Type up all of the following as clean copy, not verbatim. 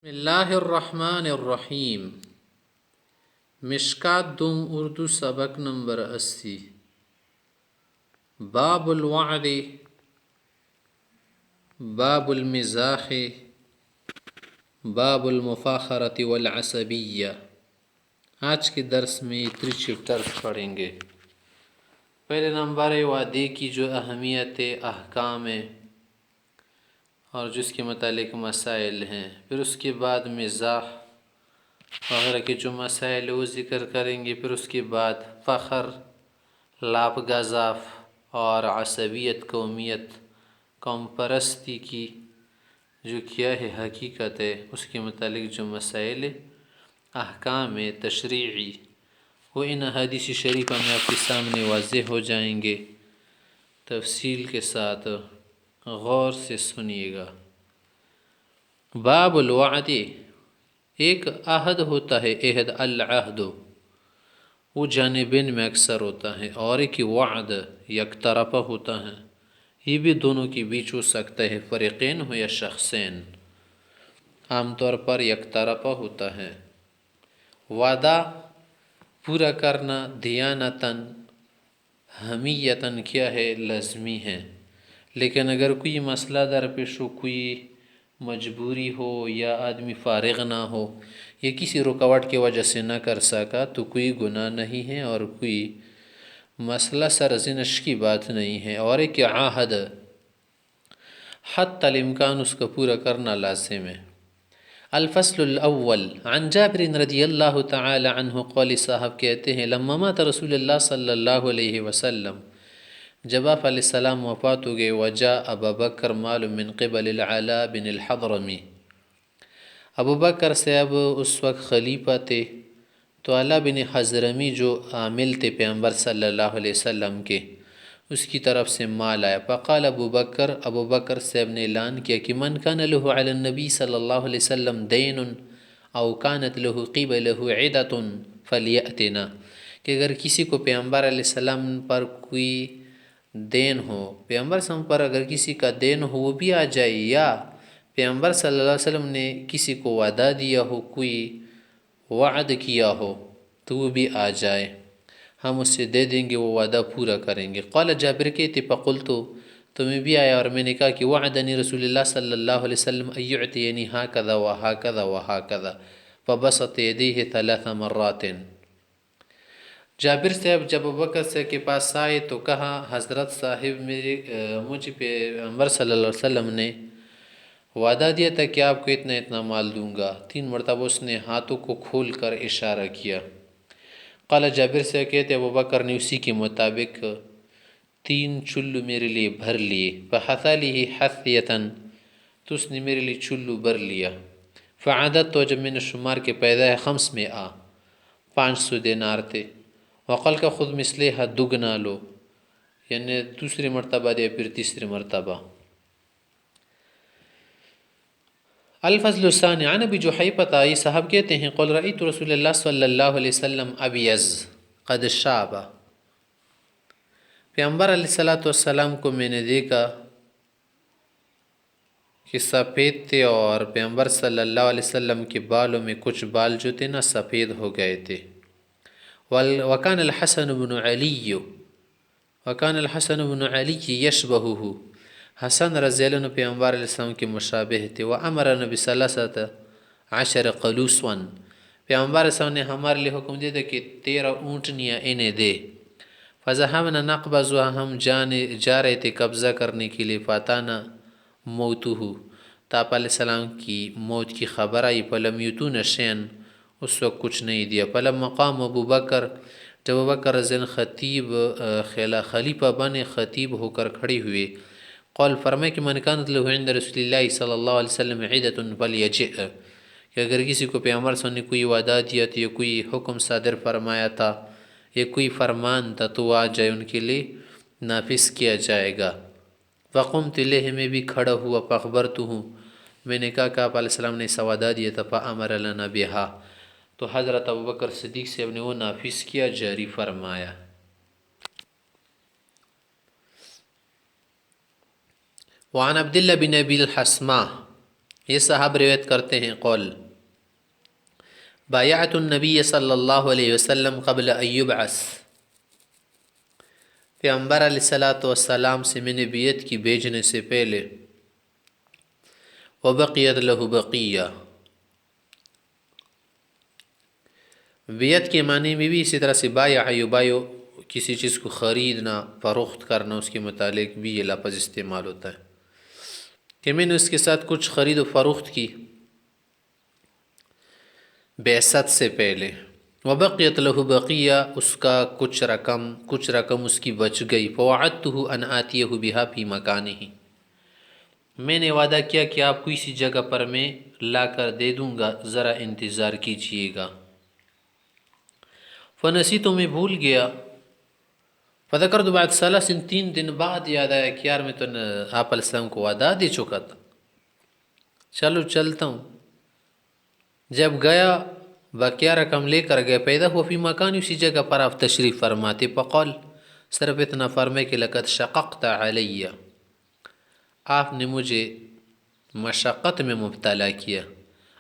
بسم اللہ الرحمن الرحیم مشکات دوم اردو سبق نمبر 80 باب الوعد باب المزاح باب المفاخرة والعصبیہ۔ آج کے درس میں 3 چپٹرز پڑھیں گے۔ پہلے نمبر ہے وعدے کی جو اہمیت احکام ہے اور جس کے متعلق مسائل ہیں، پھر اس کے بعد مزاح وغیرہ کے جو مسائل وہ ذکر کریں گے، پھر اس کے بعد فخر، لاپ گزاف اور عصبیت، قومیت، قوم پرستی کی جو کیا ہے حقیقت ہے، اس کے متعلق جو مسائل احکام تشریعی وہ ان حدیث شریفہ میں آپ کے سامنے واضح ہو جائیں گے۔ تفصیل کے ساتھ غور سے سنیے گا۔ باب الوعد، ایک عہد ہوتا ہے، عہد العہد، وہ جانبین میں اکثر ہوتا ہے، اور ایک وعد یک طرفہ ہوتا ہے، یہ بھی دونوں کے بیچ ہو سکتا ہے، فریقین ہو یا شخصین۔ عام طور پر یک طرفہ ہوتا ہے۔ وعدہ پورا کرنا دیانتاً، حمیتاً کیا ہے، لازمی ہے، لیکن اگر کوئی مسئلہ درپیش ہو، کوئی مجبوری ہو یا آدمی فارغ نہ ہو یا کسی رکاوٹ کی وجہ سے نہ کر سکا تو کوئی گناہ نہیں ہے اور کوئی مسئلہ سرزنش کی بات نہیں ہے۔ اور ایک عہد حتی الامکان اس کا پورا کرنا لازم ہے۔ الفصل الاول عن جابر رضی اللہ تعالی عنہ قول صاحب کہتے ہیں لما مات رسول اللہ صلی اللہ علیہ وسلم، جب آپ علیہ السلام وفات ہو گئے، وجاء ابا بکر مال من قبل العلاء بن الحضرمی، ابو بکر صاحب اس وقت خلیفہ تھے، تو علاء بن حضرمی جو عامل تھے پیغمبر صلی اللہ علیہ وسلم کے، اس کی طرف سے مال آیا۔ فقال ابو بکر صاحب نے اعلان کیا کہ من کان له علی النبی صلی اللہ علیہ وسلم دین او کانت له قبلہ عدۃ فلیأتنا، کہ اگر کسی کو پیغمبر علیہ السلام پر کوئی دین ہو، پیغمبر صلی اللہ علیہ وسلم پر اگر کسی کا دین ہو وہ بھی آ جائے، یا پیغمبر صلی اللہ علیہ وسلم نے کسی کو وعدہ دیا ہو، کوئی وعد کیا ہو تو وہ بھی آ جائے، ہم اس سے دے دیں گے، وہ وعدہ پورا کریں گے۔ قال جابر کہتے فقلت، تو میں بھی آیا اور میں نے کہا کہ وعدنی رسول اللہ صلی اللہ علیہ وسلم ان یعطینی ہکذا وہکذا وہکذا فبسط یدیہ 3 مرات۔ جابر صاحب جب ابوبکر صاحب کے پاس آئے تو کہا حضرت صاحب مجھے پیغمبر صلی اللہ علیہ وسلم نے وعدہ دیا تھا کہ آپ کو اتنا اتنا مال دوں گا۔ 3 مرتبہ اس نے ہاتھوں کو کھول کر اشارہ کیا۔ قال جابر سے کہتے ابوبکر نے اسی کے مطابق 3 چلو میرے لیے بھر لیے، فحث لی حثیتاً، تو اس نے میرے لیے چلو بھر لیا۔ فعدت، تو جب میں نے شمار کے پیدا ہے 500، 500 دینار تھے۔ وقال کا خود مثلها، دگنا لو، یعنی دوسری مرتبہ دیا پھر تیسری مرتبہ۔ الفضل الثانی عن ابی جحیفہ، یہ صاحب کہتے ہیں قل رأیت رسول اللہ صلی اللہ علیہ وسلم ابیض قد شاب، پیغمبر علیہ السلام کو میں نے دیکھا کہ سفید تھے، اور پیغمبر صلی اللہ علیہ وسلم کے بالوں میں کچھ بال جو تھے نا سفید ہو گئے تھے۔ وکان الحسن بن علی یشبہہ، حسن رضی اللہ عنہ پیغمبر علیہ السلام کے مشابہ تھے۔ وامر نبی ب13 قلوصا، پیغمبر علیہ السلام نے ہمارے لیے حکم دیا تھا کہ 13 اونٹنیاں انہیں دے۔ فذهبنا نقبضها، ہم جا رہے تھے قبضہ کرنے کے لیے۔ فاتانا موتہ، تاپ علیہ السلام کی موت کی خبر آئی۔ فلم یتون شیئا، اس وقت کچھ نہیں دیا۔ فلم مقام ابو بکر، جب ابو بکر رضی اللہ عنہ خلیفہ بنے، خطیب ہو کر کھڑے ہوئے، قول فرمائے کہ من کانت له عند رسول اللہ صلی اللہ علیہ وسلم عدۃ فلیجئ، کہ اگر کسی کو پیغمبر صلی اللہ علیہ وسلم نے کوئی وعدہ دیا تھا یا کوئی حکم صادر فرمایا تھا یا کوئی فرمان تھا تو وہ آ جائے، ان کے لیے نافذ کیا جائے گا۔ فقمت الیہ، میں بھی کھڑا ہوا، فاخبرتہ، میں نے کہا کہ آپ علیہ السلام نے ایسا وعدہ دیا تھا، فامر لنا بہا، تو حضرت ابوبکر صدیق صاحب نے وہ نافذ کیا، جاری فرمایا۔ وعن عبداللہ بن ابی الحسمہ، یہ صاحب روایت کرتے ہیں قول بایعت النبی صلی اللہ علیہ وسلم قبل ان یبعث، پیغمبر علیہ الصلاۃ والسلام سے میں نے بیعت کی بھیجنے سے پہلے، وبقیت لہ بقیہ، بیعت کے معنی میں بھی اسی طرح سے بایع یبایع کسی چیز کو خریدنا فروخت کرنا، اس کے متعلق بھی یہ لفظ استعمال ہوتا ہے کہ میں نے اس کے ساتھ کچھ خرید و فروخت کی بعثت سے پہلے، وبقیت لہ بقیہ، اس کا کچھ رقم اس کی بچ گئی، فوعدتہ ان آتیہ بہا فی مکانہ، میں نے وعدہ کیا کہ آپ کو اسی جگہ پر میں لا کر دے دوں گا، ذرا انتظار کیجیے گا۔ فنسیت، میں بھول گیا، فذکرت بعد ثلاث، 3 دن بعد یاد آیا کہ یار میں تو آپ علیہ السلام کو وعدہ دے چکا تھا، چلو چلتا ہوں۔ جب گیا بقیہ رقم لے کر گئے، پیدا ہوا فی مکان، اسی جگہ پر آپ تشریف فرماتے، فقال، صرف اتنا فرمائے کہ لقد شققت علی، آپ نے مجھے مشقت میں مبتلا کیا،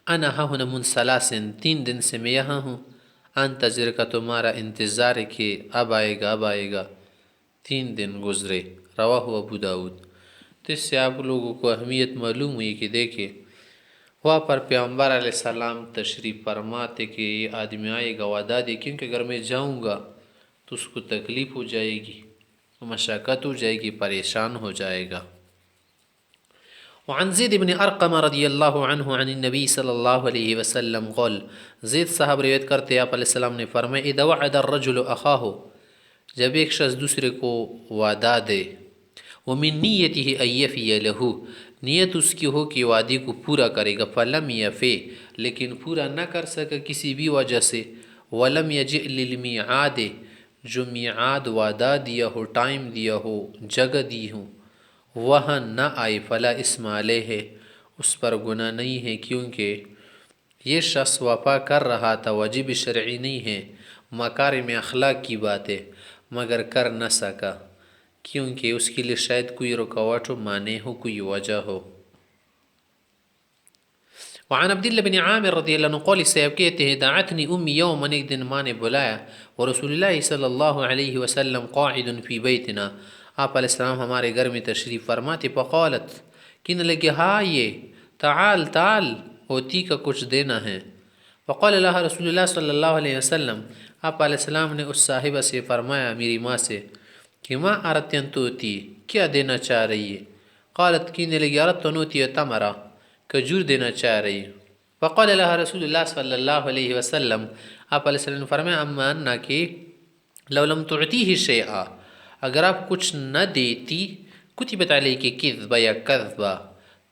انا ہاہنا من ثلاث، 3 دن سے میں یہاں ہوں، انتظر کا، تمہارا انتظار ہے کہ اب آئے گا، 3 دن گزرے، رواہ ابو داود۔ تو اس سے آپ لوگوں کو اہمیت معلوم ہوئی کہ دیکھیں وہاں پر پیغمبر علیہ السلام تشریف فرماتے کہ یہ آدمی آئے گا، وعدہ دے، کیونکہ اگر میں جاؤں گا تو اس کو تکلیف ہو جائے گی، مشقت ہو جائے گی، پریشان ہو جائے گا۔ وعن زید بن ارقم رضی اللہ عنہ عن النبی صلی اللہ علیہ وسلم قال، زید صاحب روایت کرتے آپ علیہ السلام نے فرمایا، اذا وعد الرجل اخاہ، جب ایک شخص دوسرے کو وعدہ دے، ومن نیتہ ان یفی لہ، نیت اس کی ہو کہ وعدے کو پورا کرے گا، فلم یفی، لیکن پورا نہ کر سکا کسی بھی وجہ سے، ولم یجئ للمیعاد، جو میعاد وعدہ دیا ہو، ٹائم دیا ہو، جگہ دی ہو، وہاں نہ آئے، فلا اسم علیہ، اس پر گناہ نہیں ہے، کیونکہ یہ شخص وفا کر رہا تھا، واجب شرعی نہیں ہے، مکارم اخلاق کی بات ہے، مگر کر نہ سکا، کیونکہ اس کے لیے شاید کوئی رکاوٹ ہو، مانے ہو، کوئی وجہ ہو۔ وعن عبداللہ بن عامر رضی اللہ عنہ قول، صاحب کہتے ہیں، دعتنی امی یوما، ایک دن ماں نے بلایا، ورسول اللہ صلی اللہ علیہ وسلم قاعد فی بیتنا، آپ علیہ السلام ہمارے گھر میں تشریف فرماتے، فقالت، کہنے لگے، ہاں یہ تعال ہوتی کا کچھ دینا ہے، فقال اللہ رسول اللہ صلی اللہ علیہ وسلم، آپ علیہ السلام نے اس صاحبہ سے فرمایا، میری ماں سے، کہ ما اردت ان توتی، کیا دینا چاہ رہی ہے؟ قالت، کہنے لگی، اردت ان اوتی تمرہ، کھجور دینا چاہ رہی ہے۔ فقال اللہ رسول اللہ صلی اللہ علیہ وسلم، آپ علیہ السلام نے فرمایا، اما انا کہ لو لم تعطیہ شیئا، اگر آپ کچھ نہ دیتی، کتبت علیہ کذبہ یا کذبہ،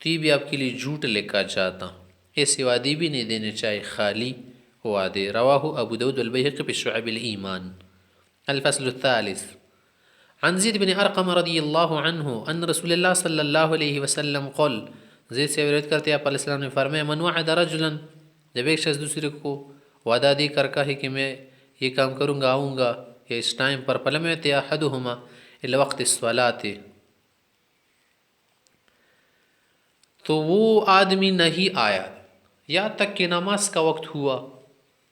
تو یہ بھی آپ کے لیے جھوٹ لکھا جاتا، ایسے وعدے بھی نہیں دینے چاہیے، خالی وعدے۔ رواہ ابو داود والبیہقی فی شعب الایمان۔ الفصل الثالث، عن زید بن ارقم رضی اللہ عنہ ان رسول اللہ صلی اللہ علیہ وسلم قال، زید سے روایت کرتے آپ علیہ السلام نے فرمایا، من وعد رجلا، جب ایک شخص دوسرے کو وعدہ دے کر کہے کہ میں یہ کام کروں گا، آؤں گا، یا اس ٹائم پر، فلم یأتی احدہما الی وقت الصلاۃ، تو وہ آدمی نہیں آیا یہاں تک کہ نماز کا وقت ہوا،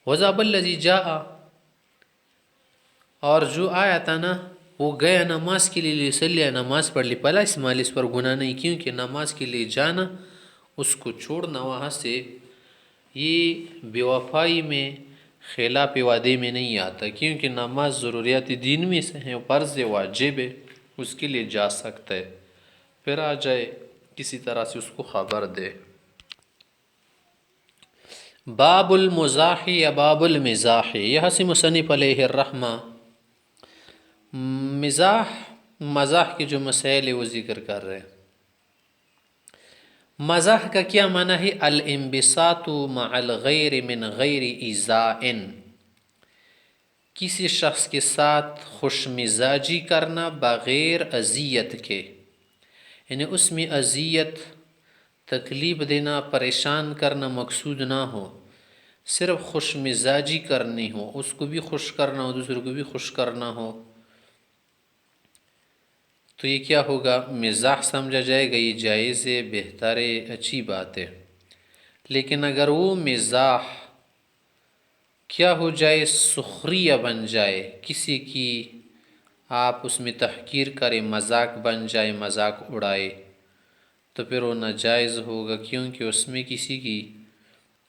وذهب الذی جاء، اور جو آیا تھا نا وہ گیا نماز کے لیے، لیصلی، نماز پڑھ لی، فلا اسم علیہ، اس پر گناہ نہیں، کیونکہ نماز کے لیے جانا، اس کو چھوڑنا وہاں سے، یہ بے وفائی میں، خلاف وعدے میں نہیں آتا، کیونکہ نماز ضروریات دین میں سے ہیں، فرض واجب ہے، اس کے لیے جا سکتا ہے، پھر آ جائے کسی طرح سے اس کو خبر دے۔ باب المزاح یا باب المزاح، یہاں سے مصنف علیہ الرحمہ مزاح کے جو مسائل ہے وہ ذکر کر رہے ہیں۔ مزاح کا کیا معنی ہے؟ الانبساط مع الغیر من غیر ایذاء، کسی شخص کے ساتھ خوش مزاجی کرنا بغیر اذیت کے، یعنی اس میں اذیت، تکلیف دینا، پریشان کرنا مقصود نہ ہو، صرف خوش مزاجی کرنی ہو، اس کو بھی خوش کرنا ہو، دوسرے کو بھی خوش کرنا ہو، تو یہ کیا ہوگا؟ مزاح سمجھا جائے گا، یہ جائز ہے، بہتر ہے، اچھی بات ہے۔ لیکن اگر وہ مزاح کیا ہو جائے، سخریہ بن جائے، کسی کی آپ اس میں تحقیر کریں، مذاق بن جائے، مذاق اڑائے، تو پھر وہ ناجائز ہوگا، کیونکہ اس میں کسی کی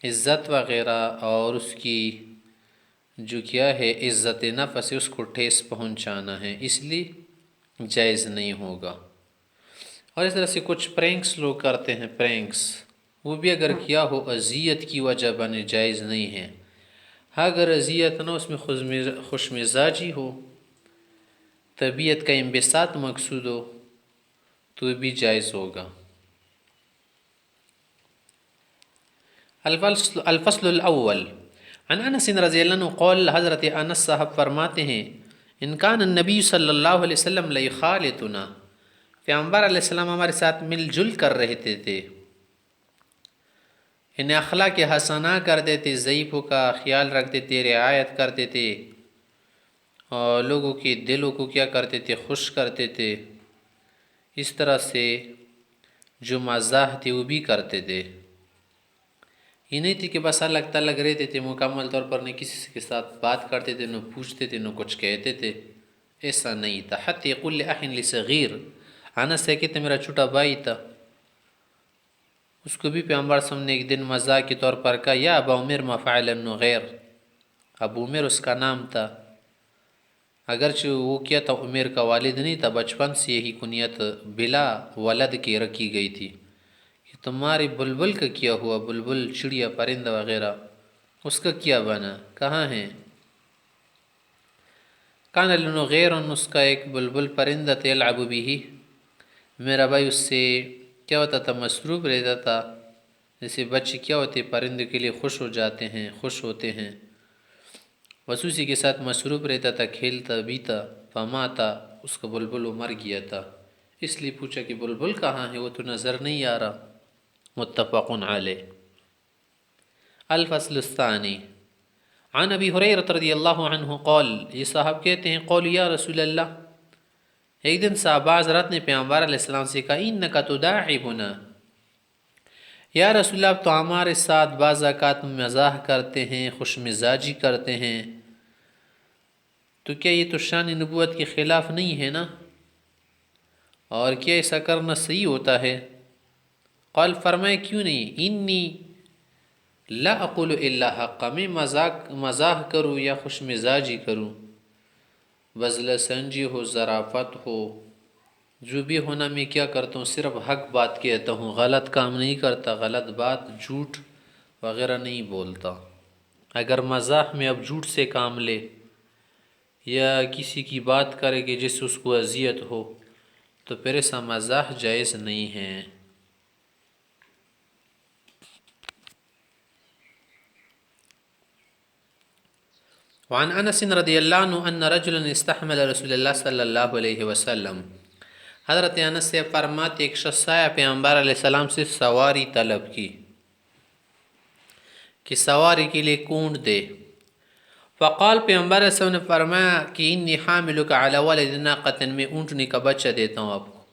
عزت وغیرہ اور اس کی جو کیا ہے عزت نفس ہے اس کو ٹھیس پہنچانا ہے، اس لیے جائز نہیں ہوگا۔ اور اس طرح سے کچھ پرینکس لوگ کرتے ہیں، پرینکس وہ بھی اگر کیا ہو اذیت کی وجہ بنے جائز نہیں ہے۔ اگر اذیت نہ اس میں خوش مزاجی ہو، طبیعت کا انبساط مقصود ہو، تو بھی جائز ہوگا۔ الفصل الاول عن انس رضی اللہ عنہ قول، حضرت انس صاحب فرماتے ہیں ان کان النبی صلی اللہ علیہ وسلم لیخالطنا، پیغمبر علیہ السلام ہمارے ساتھ مل جل کر رہتے تھے، انہیں اخلاق حسنہ کرتے تھے، ضعیفوں کا خیال رکھتے تھے، رعایت کرتے تھے، اور لوگوں کے دلوں کو کیا کرتے تھے، خوش کرتے تھے۔ اس طرح سے جو مزاح تھی وہ بھی کرتے تھے، یہ نہیں تھی کہ بس الگ تلگ رہتے تھے، مکمل طور پر نہ کسی کے ساتھ بات کرتے تھے، نہ پوچھتے تھے، نہ کچھ کہتے تھے، ایسا نہیں تھا۔ حتی قل اخ لصغیر، انس ہے کہتے میرا چھوٹا بھائی تھا، اس کو بھی پیغمبر صلی اللہ علیہ وسلم نے ایک دن مزاح کے طور پر کہا یا ابا عمر ما فعل النغیر، ابو عمر اس کا نام تھا، اگرچہ وہ کیا تھا عمر کا والد نہیں تھا، بچپن سے یہی کنیت بلا ولد کی رکھی گئی تھی کہ تمہاری بلبل کا کیا ہوا، بلبل چڑیا پرندہ وغیرہ اس کا کیا بنا، کہاں ہیں؟ کان النغیر، اس کا ایک بلبل پرندہ تھا، یلعب بھی، میرا بھائی اس سے کیا ہوتا تھا، مصروف رہتا تھا، جیسے بچے کیا ہوتے پرندے کے لیے خوش ہو جاتے ہیں، خوش ہوتے ہیں، بس اسی کے ساتھ مصروف رہتا تھا، کھیلتا بھی تھا، فماتا، اس کا بلبل وہ مر گیا تھا، اس لیے پوچھا کہ بلبل کہاں ہے، وہ تو نظر نہیں آ رہا۔ متفق علیہ۔ الفصل الثانی عن ابی ہریرہ رضی اللہ عنہ قال، یہ صاحب کہتے ہیں قول یا رسول اللہ، ایک دن صحابہ حضرات نے پیغمبر علیہ السلام سے کہا انک تداعبنا، یا رسول اللہ تو ہمارے ساتھ بعض اوقات مزاح کرتے ہیں، خوش مزاجی کرتے ہیں، تو کیا یہ تو شان نبوت کے خلاف نہیں ہے نا؟ اور کیا ایسا کرنا صحیح ہوتا ہے؟ قال، فرمائے کیوں نہیں، انی لا اقول الا حق، میں مزاح کروں یا خوش مزاجی کروں، بزلہ سنجی ہو، ظرافت ہو، جو بھی ہونا، میں کیا کرتا ہوں، صرف حق بات کہتا ہوں، غلط کام نہیں کرتا، غلط بات، جھوٹ وغیرہ نہیں بولتا۔ اگر مزاح میں اب جھوٹ سے کام لے یا کسی کی بات کرے کہ جس سے اس کو اذیت ہو، تو پھر ایسا مزاح جائز نہیں ہے۔ وعن انس رضی اللہ عنہ ان رجلا استحمل رسول اللہ صلی اللہ علیہ وسلم، حضرت انس سے فرماتے ایک شخص آیا پیغمبر علیہ السلام سے سواری طلب کی کہ سواری کے لیے اونٹ دے، فقال، پیغمبر علیہ السلام نے فرمایا کہ انی حاملک علی ولد ناقۃ، میں اونٹنی کا بچہ دیتا ہوں آپ کو۔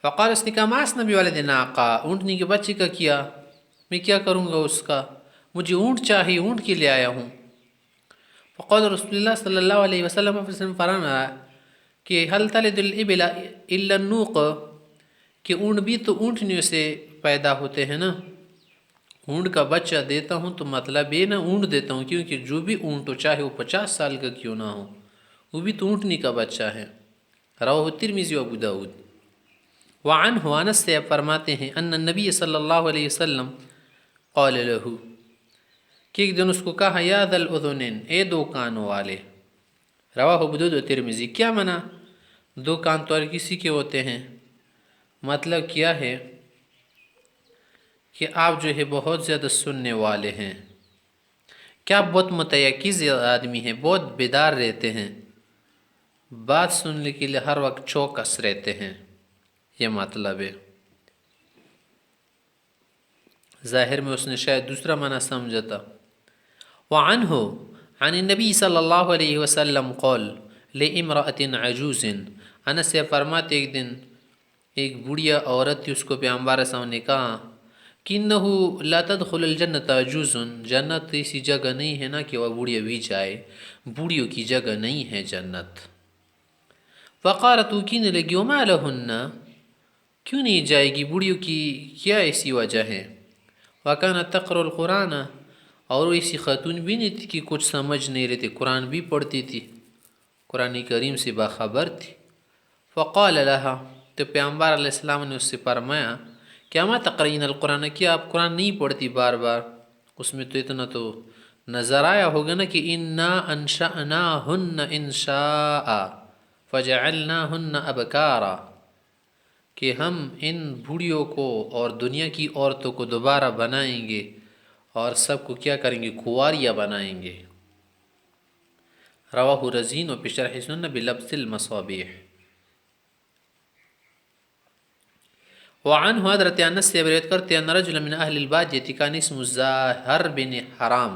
فقال، اس نے کہا ما اصنع بولد ناقہ، اونٹنی کے بچے کا کیا، میں کیا کروں گا اس کا، مجھے اونٹ چاہیے، اونٹ کے لیے آیا ہوں۔ فقال رسول اللہ صلی اللہ علیہ وسلم فرمایا کہ حل تلد الابل الا النوق، کہ اونٹ بھی تو اونٹنیوں سے پیدا ہوتے ہیں نا، اونٹ کا بچہ دیتا ہوں تو مطلب یہ نہ اونٹ دیتا ہوں، کیونکہ جو بھی اونٹ ہو چاہے وہ 50 سال کا کیوں نہ ہو، وہ بھی تو اونٹنی کا بچہ ہے۔ رواہ ترمذی و ابو داود۔ وعنہ، انس سے فرماتے ہیں ان النبی صلی اللہ علیہ وسلم قال له، کہ ایک دن اس کو کہا یا ذا الاذنین، اے دو کانوں والے۔ رواہ ابو داود و ترمذی۔ کیا منع، دو کان تو ہر کسی کے ہوتے ہیں، مطلب کیا ہے کہ آپ جو ہے بہت زیادہ سننے والے ہیں، کیا بہت متیقظ آدمی ہیں، بہت بیدار رہتے ہیں، بات سننے کے لیے ہر وقت چوکس رہتے ہیں، یہ مطلب ہے۔ ظاہر میں اس نے شاید دوسرا معنی سمجھا تھا۔ وعنہ عن النبی صلی اللہ علیہ وسلم قول لامرأة عجوز، انس سے فرماتے ایک دن ایک بوڑھیا عورت تھی، اس کو پیغمبر صلی اللہ علیہ وسلم نے کہا کنہو لا تدخل الجنت عجوز، جنت ایسی جگہ نہیں ہے نا کہ وہ بوڑھیا بھی جائے، بوڑھیوں کی جگہ نہیں ہے جنت۔ فقالت وہ کہنے لگی وما لہن، کیوں نہیں جائے گی بوڑھیوں کی کیا ایسی وجہ ہے؟ وکانت تقرأ القرآن، اور وہ ایسی خاتون بھی نہیں تھی کہ کچھ سمجھ نہیں رہے تھے، قرآن بھی پڑھتی تھی، قرآن کریم سے باخبر تھی۔ فقال لها، تو پیغمبر علیہ السلام نے اس سے فرمایا کہ اما تقرئین القرآن، کیا آپ قرآن نہیں پڑھتی بار بار؟ اس میں تو اتنا تو نظر آیا ہوگا نا کہ انا انشأناہن انشاء فجعلناہن ابکارا، کہ ہم ان بوڑھیوں کو اور دنیا کی عورتوں کو دوبارہ بنائیں گے اور سب کو کیا کریں گے؟ کنواریاں بنائیں گے۔ رواہ رزین و بشرح سنن بلفظ المصابیح۔ وعنہ حضرت انس سے روایت کرتے ہیں ان رجل من اہل البادیہ کان اسم زاہر بن حرام،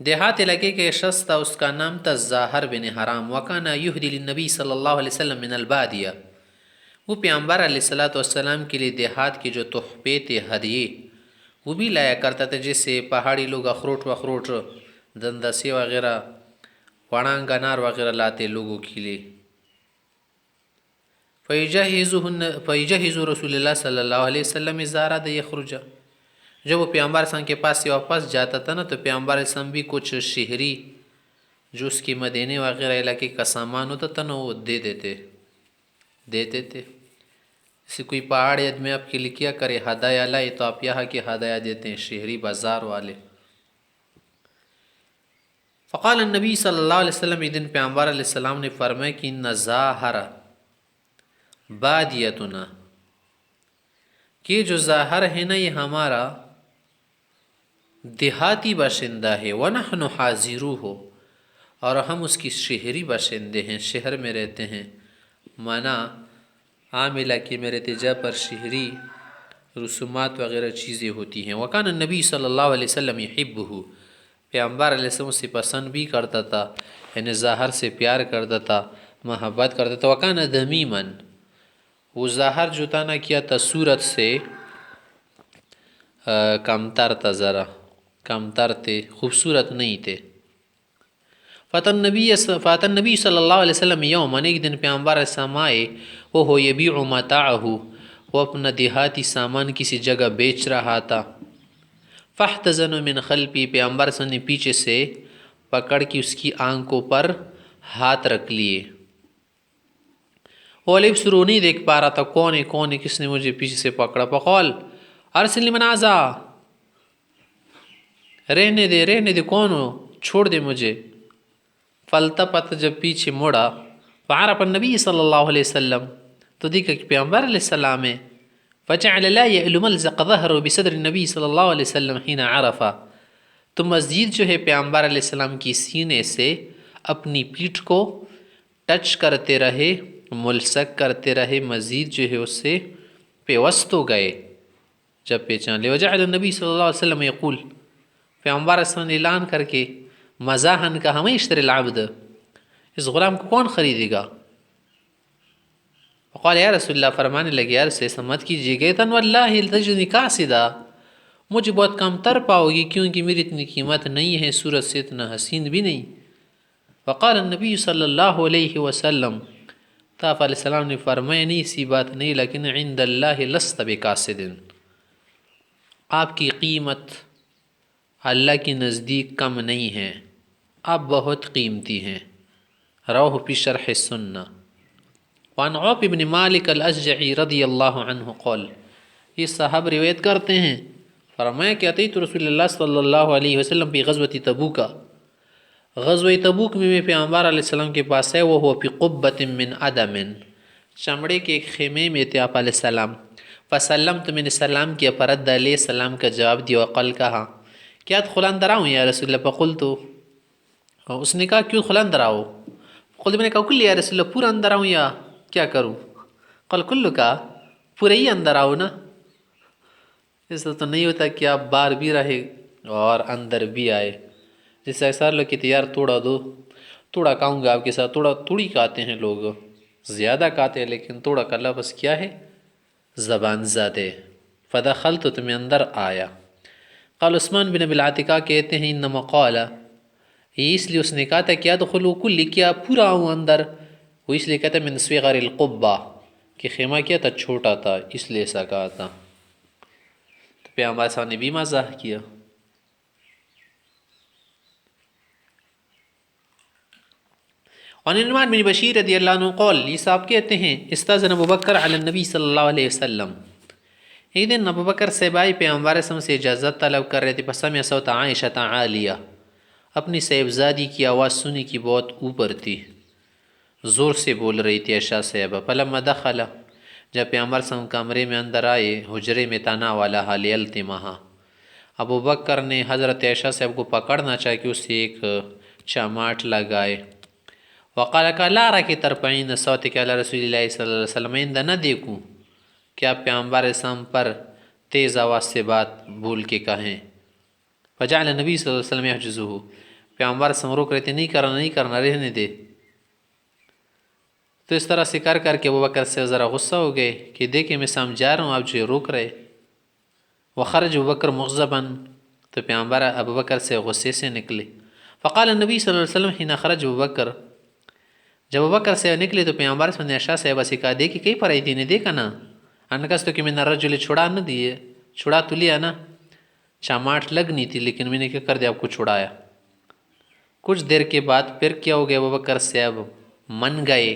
دیہات علاقے کے شخص تھا، اس کا نام تھا زاہر بن حرام۔ وکان یہدی للنبی صلی اللہ علیہ وسلم من البادیہ، وہ پیغمبر علیہ السلام کے لیے دیہات کے جو تحفے تھے، ہدیے، وہ بھی لایا کرتا تھا، جیسے پہاڑی لوگ اخروٹ وخروٹ، دندسے وغیرہ، وڑانگ انار وغیرہ لاتے لوگوں کے لیے۔ فیجہز رسول اللہ صلی اللہ علیہ وسلم اذا اراد یخرج، جب وہ پیغمبر صلی اللہ علیہ وسلم کے پاس سے واپس جاتا تھا نا، تو پیغمبر علیہ السلام بھی کچھ شہری جو اس کی مدینے وغیرہ علاقے کا سامان ہوتا تھا نا، وہ دیتے تھے۔ جیسے کوئی پہاڑی آدمی آپ کے لیے کیا کرے، ہدایہ لائے، تو آپ یہاں کے ہدایہ دیتے ہیں، شہری بازار والے۔ فقال النبی صلی اللہ علیہ وسلم، ایک دن پیغمبر علیہ السلام نے فرمایا کہ ان ظاہر بادیتنا، کہ جو ظاہر ہے نا یہ ہمارا دیہاتی باشندہ ہے، ونحن حاضروہ، اور ہم اس کی شہری باشندے ہیں، شہر میں رہتے ہیں، مانا عام علاقے میں رہتے جہاں پر شہری رسومات وغیرہ چیزیں ہوتی ہیں۔ وکان النبی صلی اللہ علیہ وسلم یحبہ، پیغمبر علیہ السلام سے پسند بھی کرتا تھا، یعنی ظاہر سے پیار کرتا تھا، محبت کرتا تھا۔ وکان دمیما، وہ ظاہر جو تھا نا کیا تھا، صورت سے کمتر تھا، ذرا کمتر تھے، خوبصورت نہیں تھے۔ فاتن نبی صلی اللہ علیہ وسلم یوماً، ایک دن پیغمبر علیہ السلام آئے، وہ یبیع متاعہ، وہ اپنا دیہاتی سامان کسی جگہ بیچ رہا تھا۔ فاحتضنوا من خلفی، پیغمبر صلی اللہ علیہ وسلم نے پیچھے سے پکڑ کے اس کی آنکھوں پر ہاتھ رکھ لیے۔ وہ لبصروا، نہیں دیکھ پا رہا تھا کون ہے کس نے مجھے پیچھے سے پکڑا۔ فقال ارسل لمن ھذا، رہنے دے، کون ہو، چھوڑ دے مجھے۔ فالتفت، جب پیچھے مڑا، فعرف النبی صلی اللہ علیہ وسلم، تو دیکھا کہ پیغمبر علیہ السلام ہے۔ فجعل لا يأل ملزق ظهره بصدر النبی صلی اللہ علیہ وسلم حين عرف، تو مزید جو ہے پیغمبر علیہ السلام کی سینے سے اپنی پیٹھ کو ٹچ کرتے رہے، ملصق کرتے رہے، مزید جو ہے اس سے پیوست ہو گئے جب پہچان لے۔ وجعل النبی صلی اللہ علیہ وسلم یقول، پیغمبر علیہ السلام نے اعلان کر کے مزاحن کہا، من یشتری العبد، اس غلام کو کون خریدے گا؟ وقال یا رسول اللہ، فرمانے لگے یا رسول اللہ مت کیجیے گا، تن واللہ تجدنی قاصدا، مجھے بہت کم تر پاؤ گی، کیونکہ میری اتنی قیمت نہیں ہے، صورت سے اتنا حسین بھی نہیں۔ وقال النبی صلی اللہ علیہ وسلم، آپ علیہ السلام نے فرمایا نہیں، اسی بات نہیں، لیکن عند اللہ لست بقاصد، آپ کی قیمت اللہ کے نزدیک کم نہیں ہے، آپ بہت قیمتی ہیں۔ رواه فی شرح السنہ۔ وعن عوف بن مالک الاشجعی رضی اللہ عنہ قال، یہ صاحب روایت کرتے ہیں، فرمایا کہ اتیت رسول اللہ صلی اللہ علیہ وسلم فی غزوۃ تبوک، غزوہ تبوک میں پیغمبر علیہ السلام کے پاس ہے، وہ فی قبۃ من ادم، چمڑے کے ایک خیمے میں تھے آپ علیہ السلام۔ فسلمت، میں نے سلام کیا، فرد علیہ السلام کا جواب دیا، وقال کہا کیا ادخل اندر آؤں یا رسول اللہ؟ فقلت، اس نے کہا کیوں ادخل اندر آؤ؟ قلت، میں نے کہا کل یا رسول اللہ، پورا اندر آؤں یا کیا کروں؟ قال کل، کا پورا ہی اندر آؤ نا، ایسا تو نہیں ہوتا کہ آپ باہر بھی رہے اور اندر بھی آئے، جیسے اکثر لوگ کہتے یار توڑا دو، توڑا کھاؤں گا آپ کے ساتھ، توڑا تھوڑی کھاتے ہیں لوگ، زیادہ کھاتے ہیں، لیکن توڑا کا لفظ کیا ہے؟ زبان زدے، فدخلت تو میں اندر آیا۔ قال عثمان بن ابی العتیقہ کہتے ہیں انما قال، یہ اس لیے اس نے کہا تھا کہ ادخلوا کل، کیا پورا آؤں اندر، وہ اس لیے کہتا من صغر القبہ کہ خیمہ کیا تھا چھوٹا تھا، اس لیے ایسا کہا تھا۔ تو پیغمبر صاحب نے بھی مزاح کیا۔ وعن نعمان بن بشیر رضی اللہ عنہ قال، یہ صاحب کہتے ہیں استاذن ابو بکر علی النبی صلی اللہ علیہ وسلم، ایک دن ابو بکر سے بھائی پیغمبر صلی اللہ علیہ وسلم سے اجازت طلب کر رہے تھے، فسمع صوت عائشہ عالیہ، اپنی صاحبزادی کی آواز سنی کی بہت اوپر تھی، زور سے بول رہی تھی عائشہ صاحبہ۔ فلما دخل، جب پیغمبر صلی اللہ علیہ وسلم کمرے میں اندر آئے، حجرے میں تنا والا لیلتمہا، ابو بکر نے حضرت عائشہ صاحب کو پکڑنا چاہے کہ اسے ایک چماٹ لگائے۔ وقال کہ لا رکی ترفعین صوتک علی رسول اللہ صلی اللہ علیہ وسلم، آئندہ نہ دیکھوں کہ آپ پیغمبر اسلام پر تیز آواز سے بات بول کے کہیں۔ فجعل نبی صلی اللہ علیہ وسلم یحجزہ، پیغمبر اسلام روک رہے تھے، نہیں کرنا رہنے دے۔ تو اس طرح سے کر کے ابو بکر سے ذرا غصہ ہو گئے کہ دیکھیں میں سمجھا رہا ہوں آپ جو روک رہے۔ وخرج ابو بکر مغضبا، تو پیغمبر ابو بکر سے غصے سے نکلے۔ فقال النبی صلی اللہ علیہ وسلم حين خرج ابو بکر، جب ابو بکر سے نکلے تو پیغمبر صلی اللہ علیہ وسلم نے عائشہ صاحبہ سے کہا دیکھی کئی پر آئی تھی، نے دیکھا نا، انکس تو کہ میں نے الرجل چھڑا نہ دیے، چھڑا تو لیا نا، چاماٹ لگنی تھی لیکن میں نے کیا کر دیا، آپ کو چھڑایا۔ کچھ دیر کے بعد پھر کیا ہو گیا، ابو بکر صاحب من گئے۔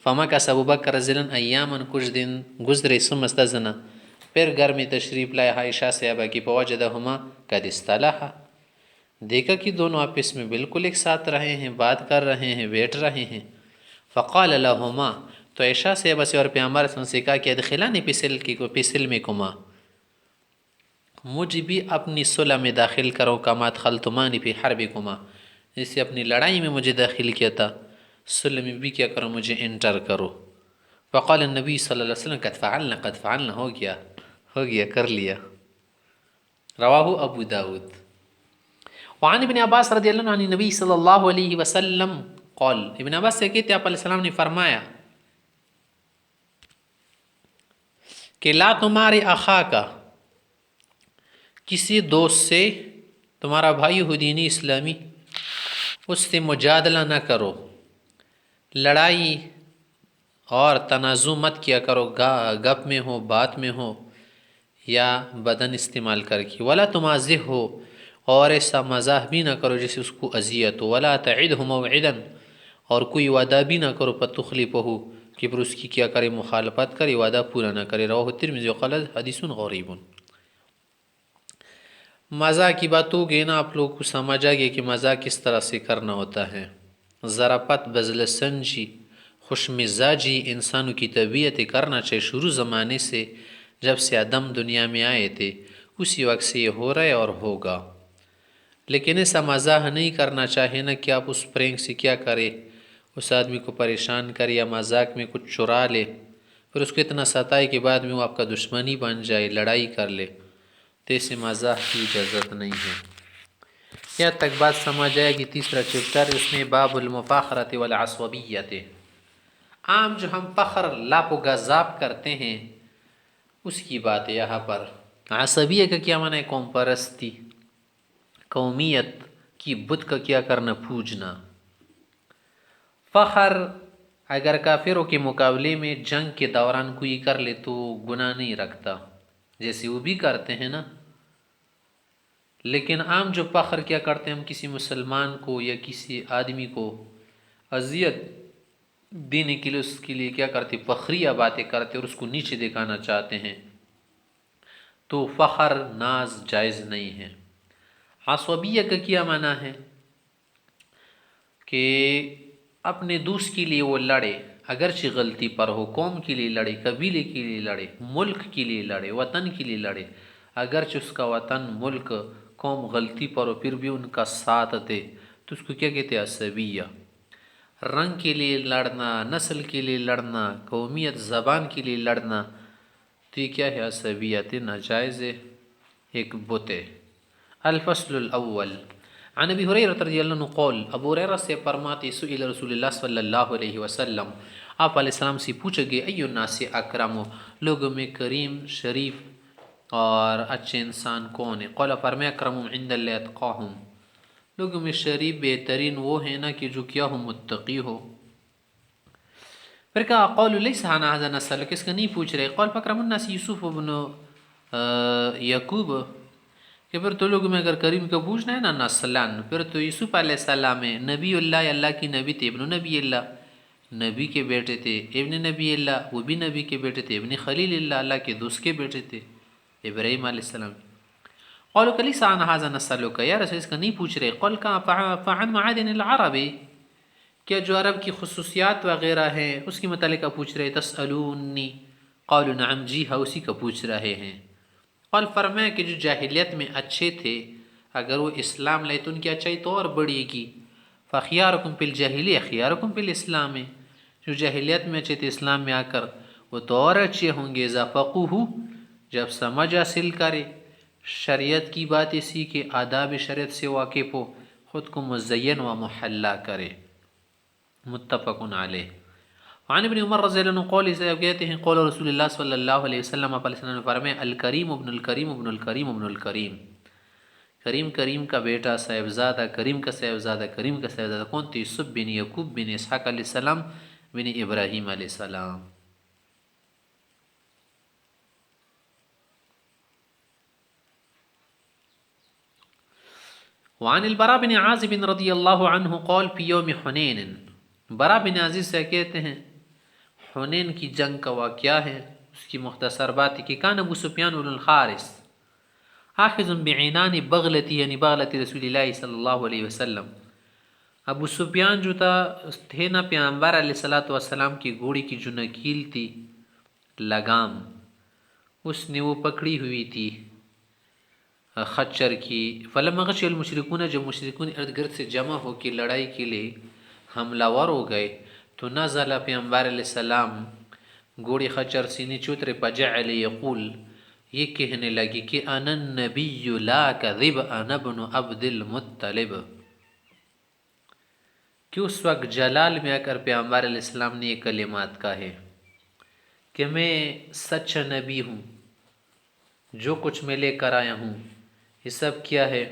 فمکث ابو بکر رجلا ایاما، کچھ دن گزرے، ثم استأذن، پھر گھر میں تشریف لائے عائشہ صاحبہ کی، فوجدہما قد اصطلحا، دیکھا کہ دونوں آپس میں بالکل ایک ساتھ رہے ہیں، بات کر رہے ہیں، بیٹھ رہے ہیں۔ فقال لہما، تو عائشہ صاحبہ سے اور پیغمبر صلی اللہ علیہ وسلم سے کہا کہ ادخلانی فی سلمکما، مجھے بھی اپنی صلح میں داخل کرو، کما ادخلتمانی فی حربکما، جسے اپنی لڑائی میں مجھے داخل کیا تھا، صلح میں بھی کیا کرو، مجھے انٹر کرو۔ فقال النبی صلی اللہ علیہ وسلم قد فعلنا، ہو گیا کر لیا۔ رواہ ابو داود۔ وعن ابن عباس رضی اللہ عنہ عن نبی صلی اللہ علیہ وسلم قال، ابن عباس سے کہتے ہیں آپ علیہ السلام نے فرمایا کہ لا تمہارے اخاکا، کسی دوست سے، تمہارا بھائی ہو دینی اسلامی، اس سے مجادلہ نہ کرو، لڑائی اور تنازع مت کیا کرو، گپ میں ہو، بات میں ہو یا بدن استعمال کر کے۔ ولا تمازح ہو، اور ایسا مزاح بھی نہ کرو جیسے اس کو اذیت ہو۔ ولا تعدہ موعدا، اور کوئی وعدہ بھی نہ کرو فتخلفہ، کہ پھر اس کی کیا کرے، مخالفت کرے، وعدہ پورا نہ کرے۔ رواہ الترمذی وقال حدیث غریب۔ مزاح کی بات ہو گئی نا، آپ لوگ کو سمجھ آ گیا کہ مزاح کس طرح سے کرنا ہوتا ہے۔ ظرافت، بذل سنجی، خوش مزاجی انسانوں کی طبیعت کرنا چاہیے، شروع زمانے سے جب سے آدم دنیا میں آئے تھے اسی وقت سے یہ ہو رہا ہے اور ہوگا۔ لیکن ایسا مزاح نہیں کرنا چاہیے نا کہ آپ اس پرینک سے کیا کرے، اس آدمی کو پریشان کرے یا مذاق میں کچھ چرا لے، پھر اس کو اتنا ستائے کہ بعد میں وہ آپ کا دشمنی بن جائے، لڑائی کر لے، تو ایسے مزاح کی اجازت نہیں ہے۔ یہاں تک بات سمجھ آئے گی۔ تیسرا چپٹر اس میں باب المفاخرۃ والعصبیۃ، عام جو ہم فخر، لاپ و گذاب کرتے ہیں اس کی بات ہے یہاں پر۔ عصبیہ کا کیا معنی ہے؟ قوم پرستی، قومیت کی بت کا کیا کرنا، پوجنا۔ فخر اگر کافروں کے مقابلے میں جنگ کے دوران کوئی کر لے تو گناہ نہیں رکھتا، جیسے وہ بھی کرتے ہیں نا۔ لیکن عام جو فخر کیا کرتے ہیں، ہم کسی مسلمان کو یا کسی آدمی کو اذیت دینے کے لیے، اس کے لیے کیا کرتے، فخریہ باتیں کرتے اور اس کو نیچے دکھانا چاہتے ہیں، تو فخر، ناز جائز نہیں ہے۔ عصبیہ کا کیا معنی ہے کہ اپنے دوست کے لیے وہ لڑے، اگرچہ غلطی پر ہو، قوم کے لیے لڑے، قبیلے کے لیے لڑے، ملک کے لیے لڑے، وطن کے لیے لڑے، اگرچہ اس کا وطن، ملک، قوم غلطی پر ہو، پھر بھی ان کا ساتھ دے، تو اس کو کیا کہتے ہیں؟ عصبیہ۔ رنگ کے لیے لڑنا، نسل کے لیے لڑنا، قومیت، زبان کے لیے لڑنا، تو یہ کیا ہے؟ عصبیت، ناجائز ہے، ایک بت ہے۔ الفصل الاول عن ابی ہریرہ رضی اللہ عنہ قول، ابو ہریرہ سے فرماتے سئل رسول اللہ صلی اللہ علیہ وسلم آپ علیہ السلام سے پوچھا گیا ای الناس اکرم، لوگوں میں کریم، شریف اور اچھے انسان کون ہے؟ قال فرمایا اکرمہم عند اللہ اتقاہم، لوگوں میں شریف بہترین وہ ہے نا کہ جو کیا ہو متقی ہو۔ پھر کہا قالوا لیس عن هذا نسألک، اس کا نہیں پوچھ رہے۔ قال فاکرم الناس یوسف بن یعقوب، کہ پھر تو لوگوں میں اگر کریم کا پوچھنا ہے نا نسلان، پھر تو یوسف علیہ السلام ہے، نبی اللہ، اللہ کی نبی تھے، ابن نبی اللہ، نبی کے بیٹے تھے، ابن نبی اللہ، وہ بھی نبی کے بیٹے تھے، ابن خلیل اللہ، اللہ کے دوست کے بیٹے تھے، ابراہیم علیہ السلام۔ قالوا لیس عن هذا نسألک، یا رسول اس کا نہیں پوچھ رہے۔ قال کہا فعن معادن العرب، کیا جو عرب کی خصوصیات وغیرہ ہیں اس کے متعلق آپ پوچھ رہے؟ تسألونی، قالوا نعم، جی ہاں اسی کا پوچھ رہے ہیں۔ قال فرمایا کہ جو جاہلیت میں اچھے تھے اگر وہ اسلام لائے تو ان کی اچھائی تو اور بڑھے گی۔ فخیارکم فی الجاہلیہ خیارکم فی الاسلام، جو جاہلیت میں اچھے تھے اسلام میں آ کر وہ تو اور اچھے ہوں گے۔ اذا فقہوا، جب سمجھ حاصل کرے، شریعت کی باتیں سیکھے، آداب شریعت سے واقف ہو، خود کو مزین و محلہ کرے۔ متفق علیہ۔ عن ابن عمر رضی اللہ عنہ قول سے کہتے ہیں قول رسول اللہ صلی اللہ علیہ وسلم، آپ علیہ السلام نے فرمایا الکریم ابن الکریم ابن الکریم ابن الکریم، کریم کریم کا بیٹا، صاحبزادہ، کریم کا صاحبزادہ، کریم کا صاحبزادہ کون تھے؟ یوسف بن یعقوب بن اسحاق علیہ السلام بن ابراہیم علیہ السلام۔ وعن البراء بن عازب رضی اللہ عنہ قول فی یوم حنین، براء بن عازب سے کہتے ہیں حنین کی جنگ کا واقعہ ہے، اس کی مختصر بات ہے کہ کان ابو سفیان بن الحارث آخذ بعنان بغلتی، یعنی بغلت رسول اللہ صلی اللہ علیہ وسلم، ابو سفیان جو تھے نا پیغمبر علیہ السلام کی گھوڑی کی جو نکیل تھی، لگام، اس نے وہ پکڑی ہوئی تھی خچر کی۔ فلما غشی المشرکون، جب مشرکون ارد گرد سے جمع ہو کے لڑائی کے لیے حملہ ور ہو گئے تو نزل پیغمبر علیہ السلام گھوڑی خچر سے نیچے اترے، فجعل یقول، یہ کہنے لگی کہ انا النبی لا کذب انا ابن عبد المطلب، کہ اس وقت جلال میں آ کر پیغمبر علیہ السلام نے یہ کلمات کہے کہ میں سچا نبی ہوں، جو کچھ میں لے کر آیا ہوں یہ سب کیا ہے؟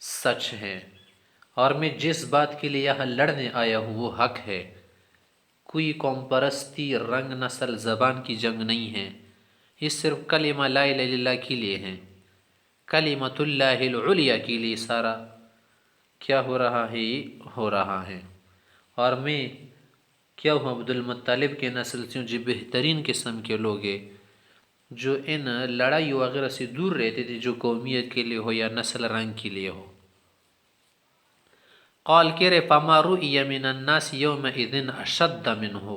سچ ہے، اور میں جس بات کے لیے یہاں لڑنے آیا ہوں وہ حق ہے، کوئی قوم پرستی، رنگ، نسل، زبان کی جنگ نہیں ہے، یہ صرف کلمہ لا الہ الا اللہ کے لیے ہے، کلمۃ اللہ العلیٰ کے لیے سارا کیا ہو رہا ہے؟ یہ ہو رہا ہے۔ اور میں کیا ہوں؟ عبد المطلب کے نسل سے ہوں، جو بہترین قسم کے لوگ ہیں، جو ان لڑائی وغیرہ سے دور رہتے تھے، جو قومیت کے لیے ہو یا نسل رنگ کے لیے ہو۔ قال کہہ رہے فما رؤی من الناس یومئذ اشد منہ،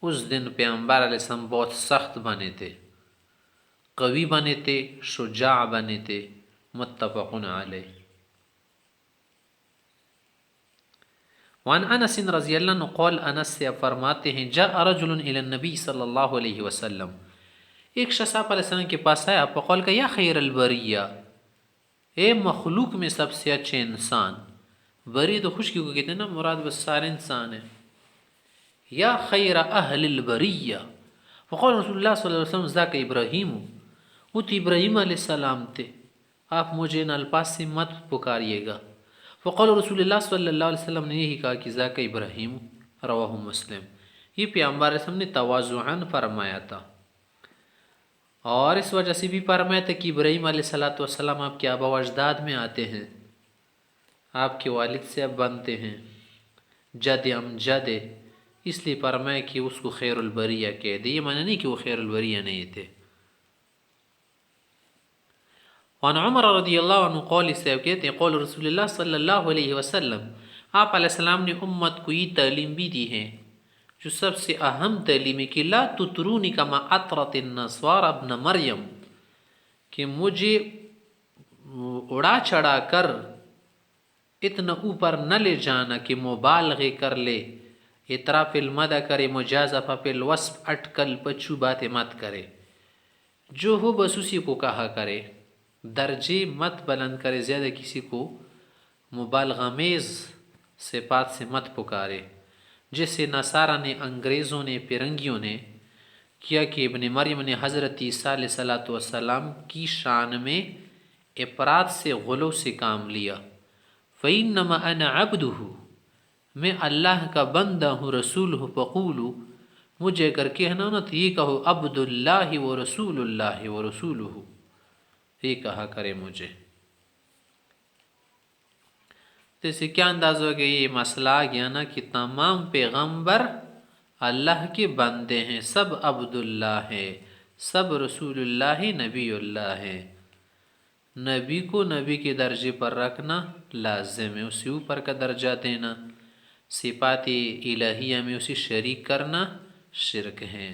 اس دن پیغمبر علیہ السلام بہت سخت بنے تھے، قوی بنے تھے، شجاع بنے تھے۔ متفق علیہ۔ وعن انس رضی اللہ عنہ قول، انس سے فرماتے ہیں جاء رجل الی النبی صلی اللہ علیہ وسلم، ایک شخص آپ علیہ السلام کے پاس آیا، فقال کہ یا خیر البریہ، اے مخلوق میں سب سے اچھے انسان، بری تو خشکی کو کہتے ہیں نا، مراد بس سارے انسان ہیں، یا خیر اہل البریہ، فقال رسول اللہ صلی اللہ علیہ وسلم ذاک ابراہیم، وہ تو ابراہیم علیہ السلام تھے، آپ مجھے ان الفاظ سے مت پکاریے گا۔ فقال رسول اللہ صلی اللہ علیہ وسلم نے یہی کہا کہ ذاک ابراہیم، رواہ مسلم، یہ پیغمبر علیہ السلام نے تواضعاً فرمایا تھا، اور اس وجہ سے بھی فرمایا تھا کہ ابراہیم علیہ السلام آپ کے آبا و اجداد میں آتے ہیں، آپ کے والد سے اب بنتے ہیں، جد امجد، اس لیے فرمایا کہ اس کو خیر البریہ کہہ دے، یہ معنی نہیں کہ وہ خیر البریہ نہیں تھے۔ وعن عمر رضی اللہ عنہ قول سے کہتے ہیں قول رسول اللہ صلی اللہ علیہ وسلم، آپ علیہ السلام نے امت کو یہ تعلیم بھی دی ہے جو سب سے اہم تعلیم ہے کہ لا تطرونی کما اطرت النصارى ابن مریم، کہ مجھے اڑا چڑھا کر اتنا اوپر نہ لے جانا کہ مبالغے کر لے، اطراف المدح کرے، مجازفہ فی الوصف، اٹکل پچو باتیں مت کرے، جو ہو بس اسی کو کہا کرے، درجے مت بلند کرے، زیادہ کسی کو مبالغہ میز صفات سے مت پکارے، جسے نصارہ نے، انگریزوں نے، فرنگیوں نے کیا کہ ابن مریم نے حضرت عیسیٰ علیہ الصلوۃ والسلام کی شان میں افراد سے غلو سے کام لیا۔ فَإِنَّمَا أَنَا عَبْدُهُ، میں اللہ کا بندہ ہوں، رسول ہوں، فقولو، مجھے اگر کہنا نہ تو یہ کہو عبد اللہ و رسول اللہ و رسولہ، یہ کہا کرے مجھے۔ تو اس سے کیا انداز ہو گیا؟ یہ مسئلہ آ گیا نا کہ تمام پیغمبر اللہ کے بندے ہیں، سب عبد اللہ ہیں، سب رسول اللہ، نبی اللہ ہیں۔ نبی کو نبی کے درجے پر رکھنا لازم ہے، اسے اوپر کا درجہ دینا، صفات الہیہ میں اسے شریک کرنا شرک ہے۔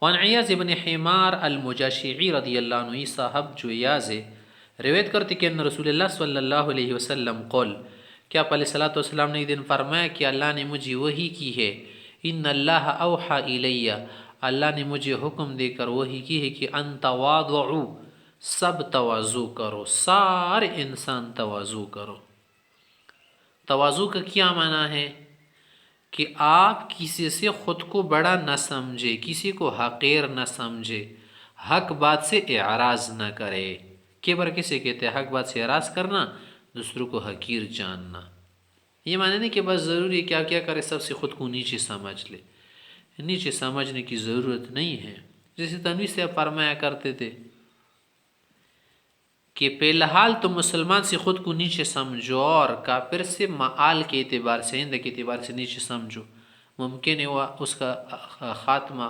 وعن عیاض بن حمار المجاشعی رضی اللہ عنہ، صاحب جو عیاض ہے روایت کرتے کہ ان رسول اللہ صلی اللہ علیہ وسلم قول، کیا آپ علیہ الصلوۃ والسلام نے ایک دن فرمایا کہ اللہ نے مجھے وحی کی ہے، ان اللہ اوحا الیہ، اللہ نے مجھے حکم دے کر وحی کی ہے کہ ان تواضعوا، سب تواضع کرو، سارے انسان تواضع کرو۔ تواضع کا کیا معنی ہے؟ کہ آپ کسی سے خود کو بڑا نہ سمجھے، کسی کو حقیر نہ سمجھے، حق بات سے اعراض نہ کرے۔ کبر کسے کہتے ہیں؟ حق بات سے اعراض کرنا، دوسروں کو حقیر جاننا۔ یہ معنی نہیں کہ بس ضروری کیا کیا کرے سب سے خود کو نیچے سمجھ لے، نیچے سمجھنے کی ضرورت نہیں ہے۔ جیسے تنویر سے فرمایا کرتے تھے کہ فی الحال تو مسلمان سے خود کو نیچے سمجھو اور کافر سے معال کے اعتبار سے، ہند کے اعتبار سے نیچے سمجھو، ممکن ہے وہ اس کا خاتمہ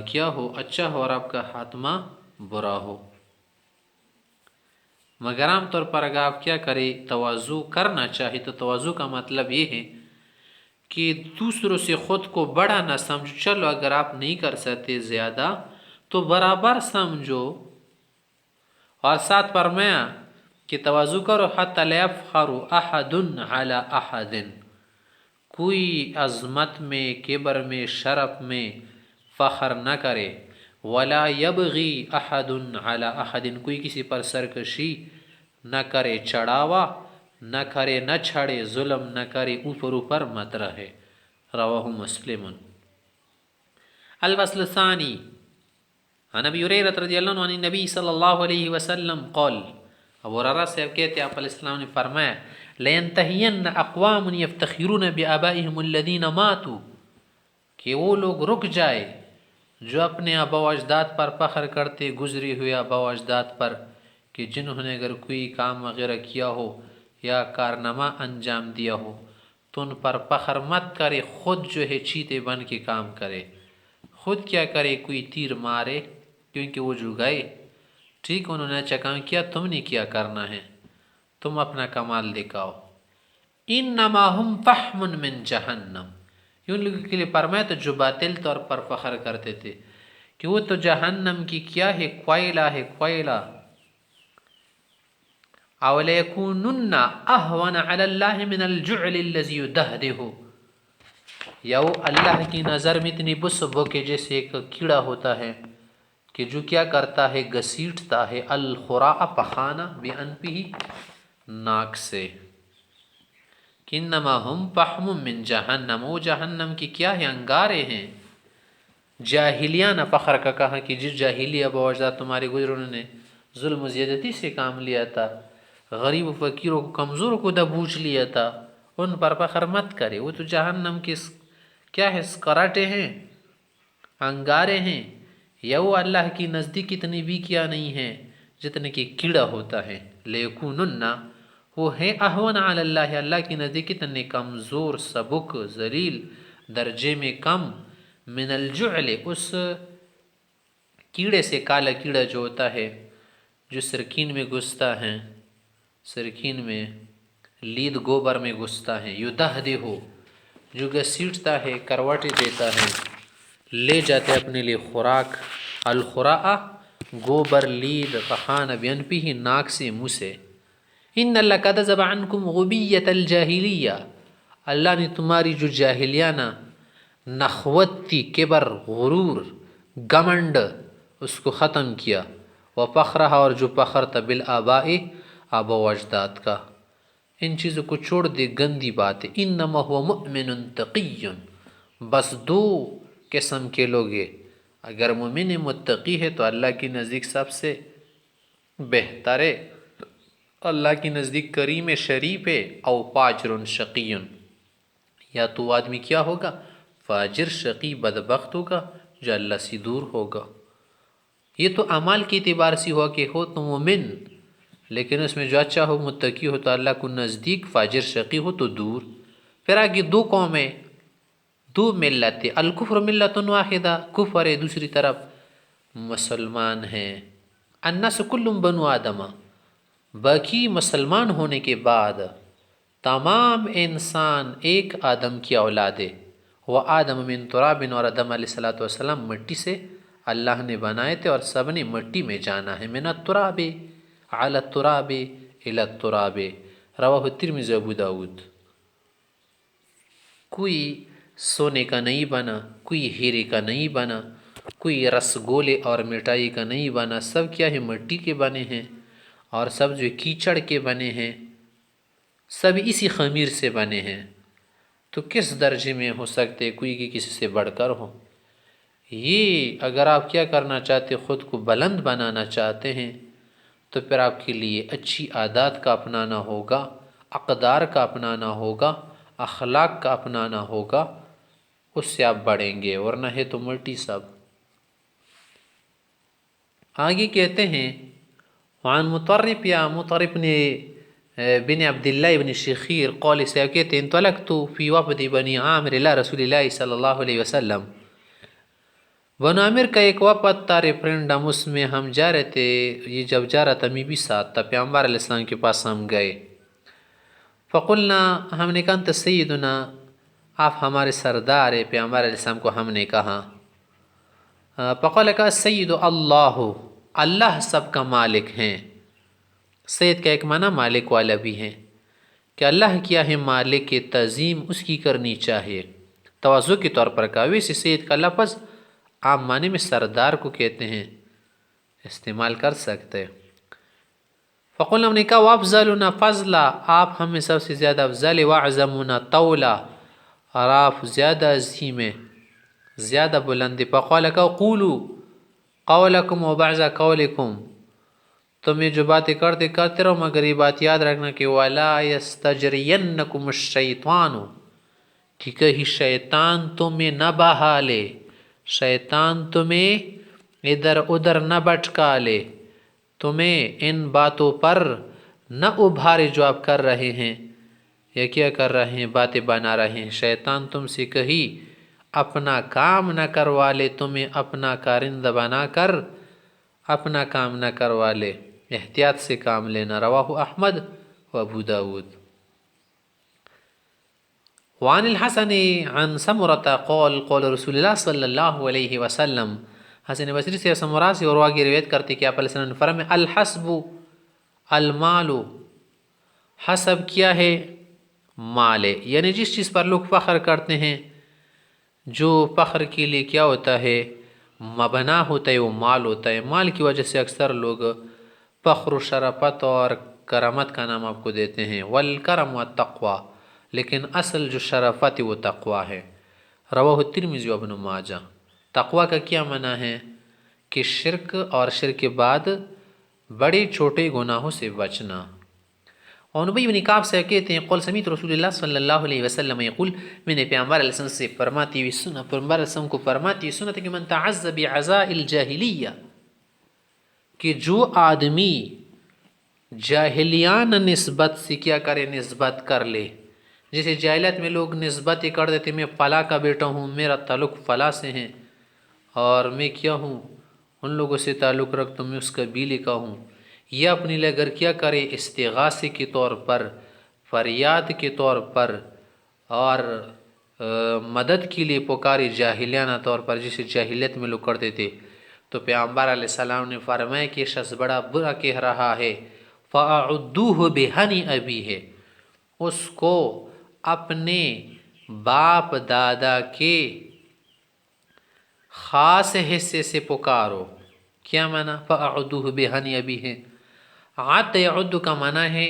کیا ہو، اچھا ہو، اور آپ کا خاتمہ برا ہو۔ مگر عام طور پر اگر آپ کیا کریں، تواضع کرنا چاہے تو تواضع کا مطلب یہ ہے کہ دوسروں سے خود کو بڑا نہ سمجھو، چلو اگر آپ نہیں کر سکتے زیادہ تو برابر سمجھو، اور ساتھ فرمایا کہ تواضع کرو حتی لا یفخر احد علی احد، کوئی عظمت میں، کبر میں، شرف میں فخر نہ کرے، ولا یبغی احد علی احد، کوئی کسی پر سرکشی نہ کرے، چڑھاوا نہ کرے، نہ چھڑے، ظلم نہ کرے، اوپر اوپر مت رہے۔ رواہ مسلم۔ الفصل الثانی عن ابی ہریرہ رضی اللہ عنہ عن النبی صلی اللہ علیہ وسلم قال، ابو ہریرہ سے کہتے ہیں آپ علیہ السلام نے فرمایا، لینتہین اقوام یفتخرون بآبائہم الذین ماتوا، کہ وہ لوگ رک جائے جو اپنے آبا و اجداد پر فخر کرتے، گزرے ہوئے آبا و اجداد پر، کہ جنہوں نے اگر کوئی کام وغیرہ کیا ہو یا کارنامہ انجام دیا ہو تو ان پر فخر مت کرے، خود جو ہے چیتے بن کے کام کرے، خود کیا کرے، کوئی تیر مارے، کیونکہ وہ جو گئے ٹھیک انہوں نے اچھا کام کیا، تم نے کیا کرنا ہے، تم اپنا کمال دکھاؤ۔ انما ہم فحم من جہنم، ان لوگوں کے لیے فرمایا تو جو باطل طور پر فخر کرتے تھے کہ وہ تو جہنم کی کیا ہے، کوئلہ ہے، کوئلہ۔ اَوَلَيَكُونُنَّ أَهْوَنَ عَلَى اللَّهِ مِنَ الْجُعْلِ الَّذِي يُدَهْدِهُ، یا وہ اللہ کی نظر میں اتنی بس بکے جیسے ایک کیڑا ہوتا ہے کہ جو کیا کرتا ہے، گھسیٹتا ہے، الخراء پخانا، بِأَنْفِهِ ناک سے۔ انما ہم فحم من جہنم، وہ جہنم کی کیا ہے، انگارے ہیں۔ جاہلیانہ فخر کا کہا کہ جس جاہلی ابا اجداد تمہارے گزروں نے ظلم و زیادتی سے کام لیا تھا، غریب و فقیروں کو، کمزوروں کو دبوچ لیا تھا، ان پر فخر مت کرے، وہ تو جہنم کے کیا ہے، کراٹے ہیں، انگارے ہیں، یا وہ اللہ کی نزدیک اتنی بھی کیا نہیں ہے جتنے کہ کیڑا ہوتا ہے۔ لیکونن، وہ ہے احون علی اللہ، اللہ کی نزدیک اتنے کمزور، سبک، ذلیل، درجے میں کم، من الجعل، اس کیڑے سے، کالا کیڑا جو ہوتا ہے جو سرکین میں گھستا ہے، سرکین میں، لید گوبر میں گھستا ہے، یدہدہ، جو گھسیٹتا ہے، کروٹیں دیتا ہے، لے جاتے اپنے لیے خوراک، الخراء، گوبر، لید، پخانا، بِأَنْفِهِ، ناک سے، منہ سے۔ ان اللہ قد ذهب عنکم غبیۃ الجاہلیہ، اللہ نے تمہاری جو جاہلیانہ نخوت تھی، کبر، غرور، گمنڈ، اس کو ختم کیا، وفخرہ، اور جو فخر تھا، بالآباء، آبا و اجداد کا۔ ان چیزوں کو چھوڑ دے، گندی بات ہے۔ انما هو مؤمن تقی، بس دو قسم کے لوگ ہیں، اگر مومن متقی ہے تو اللہ کے نزدیک سب سے بہتر ہے، اللہ کے نزدیک کریم شریف ہے، او فاجر شقی، یا تو آدمی کیا ہوگا، فاجر شقی بدبخت ہوگا جو اللہ سے دور ہوگا۔ یہ تو اعمال کے اعتبار سے ہوا کہ ہو تو مومن، لیکن اس میں جو اچھا ہو متقی ہو تو اللہ کو نزدیک، فاجر شقی ہو تو دور۔ پھر آگے دو قومیں، دو ملت، الکفر ملت واحدہ، کفر ہے دوسری طرف مسلمان ہیں، الناس کلهم بنو آدم، باقی مسلمان ہونے کے بعد تمام انسان ایک آدم کی اولاد ہے، وہ آدم من تراب، اور آدم علیہ السلام مٹی سے اللہ نے بنائے تھے اور سب نے مٹی میں جانا ہے، من التراب علی التراب الی التراب، رواہ ترمذی ابو داود۔ کوئی سونے کا نہیں بنا، کوئی ہیرے کا نہیں بنا، کوئی رسگولے اور مٹائی کا نہیں بنا، سب کیا ہے، مٹی کے بنے ہیں، اور سب جو کیچڑ کے بنے ہیں، سب اسی خمیر سے بنے ہیں، تو کس درجے میں ہو سکتے کوئی کہ کسی سے بڑھ کر ہو؟ یہ اگر آپ کیا کرنا چاہتے، خود کو بلند بنانا چاہتے ہیں، تو پھر آپ کے لیے اچھی عادات کا اپنانا ہوگا، اقدار کا اپنانا ہوگا، اخلاق کا اپنانا ہوگا، اس سے آپ بڑھیں گے، ورنہ ہے تو ملٹی سب۔ آگے کہتے ہیں وعن مطرف، یا مطرف نے بن عبداللہ بن شخیر قول سے کہتے ہیں انطلقت فی وفد بنی عامر اللہ رسول اللہ صلی اللہ علیہ وسلم، بنو عامر کا ایک وفد تھا، ریفرنڈم، اس میں ہم جا رہے تھے، یہ جب جا رہا تھا میں بھی ساتھ تھا، پیغمبر علیہ السلام کے پاس ہم گئے، فقلنا، ہم نے کہا انت سیدنا، آپ ہمارے سردار ہیں، پیغمبر علیہ السلام کو ہم نے کہا، فقال کا سید اللہ، اللہ سب کا مالک ہیں، سید کا ایک معنی مالک والا بھی ہے، کہ اللہ کیا ہے مالک کی تعظیم اس کی کرنی چاہیے، تواضع کے طور پر کہا، ویسے سید کا لفظ عام معنی میں سردار کو کہتے ہیں، استعمال کر سکتے۔ فقلنا، ہم نے کہا وافضلنا فضلا، آپ ہمیں سب سے زیادہ افضل، واعظمنا طولا، اور آپ زیادہ عظیم ہیں، زیادہ بلند۔ فقال کا قولوا قولکم وبعض قولکم، تمہیں جو باتیں کرتے رہو، مگر یہ بات یاد رکھنا کہ ولا یستجرینکم الشیطان، کہ کہیں شیطان تمہیں نہ بہا لے، شیطان تمہیں ادھر ادھر نہ بھٹکا لے، تمہیں ان باتوں پر نہ ابھارے جو آپ کر رہے ہیں، یا کیا کر رہے ہیں، باتیں بنا رہے ہیں، شیطان تم سے کہیں اپنا کام نہ کروا لے، تمہیں اپنا کارندہ بنا کر اپنا کام نہ کروا لے، احتیاط سے کام لینا۔ رواہ احمد و ابو داود۔ وعن الحسن عن سمرة قول قول رسول اللہ صلی اللہ علیہ وسلم، حسن بصری سے سمرہ سے اور آگے روایت کرتے کہ آپ علیہ السلام نے فرمایا الحسب المال، حسب کیا ہے، مال ہے، یعنی جس چیز پر لوگ فخر کرتے ہیں، جو فخر کے لیے کیا ہوتا ہے، مبنا ہوتا ہے، وہ مال ہوتا ہے، مال کی وجہ سے اکثر لوگ فخر و شرفت اور کرامت کا نام آپ کو دیتے ہیں، والکرم والتقوی، لیکن اصل جو شرفت ہے وہ تقوی ہے۔ رواہ ترمذی و ابن ماجہ۔ تقوی کا کیا معنی ہے کہ شرک اور شرک کے بعد بڑے چھوٹے گناہوں سے بچنا۔ اور نبی بن کعب سے کہتے ہیں قول سمیت رسول اللہ صلی اللہ علیہ وسلم یقول، میں نے پیغمبر علیہ السلام سے فرماتی ہوئی سنا، پیغمبر علیہ السلام کو فرماتی ہوئی سنا کہ من تعز بعزاء الجاہلیہ، کہ جو آدمی جاہلیانہ نسبت سے کیا کرے، نسبت کر لے، جیسے جاہلیت میں لوگ نسبت کر دیتے، میں فلاں کا بیٹا ہوں، میرا تعلق فلاں سے ہے، اور میں کیا ہوں، ان لوگوں سے تعلق رکھتا ہوں، میں اس قبیلے کا ہوں، یا اپنی لیے اگر کیا کرے استغاثے کے طور پر، فریاد کے طور پر، اور مدد کے لیے پکاری جاہلیانہ طور پر، جسے جاہلیت میں لوگ کرتے تھے، تو پیغمبر علیہ السلام نے فرمایا کہ شخص بڑا برا کہہ رہا ہے، فَأَعُدُّوهُ بِهَنِ أَبِيهِ، اس کو اپنے باپ دادا کے خاص حصے سے پکارو۔ کیا معنی؟ فَأَعُدُّوهُ بِهَنِ أَبِيهِ، عَدَّ يَعُدُّ کا معنی ہے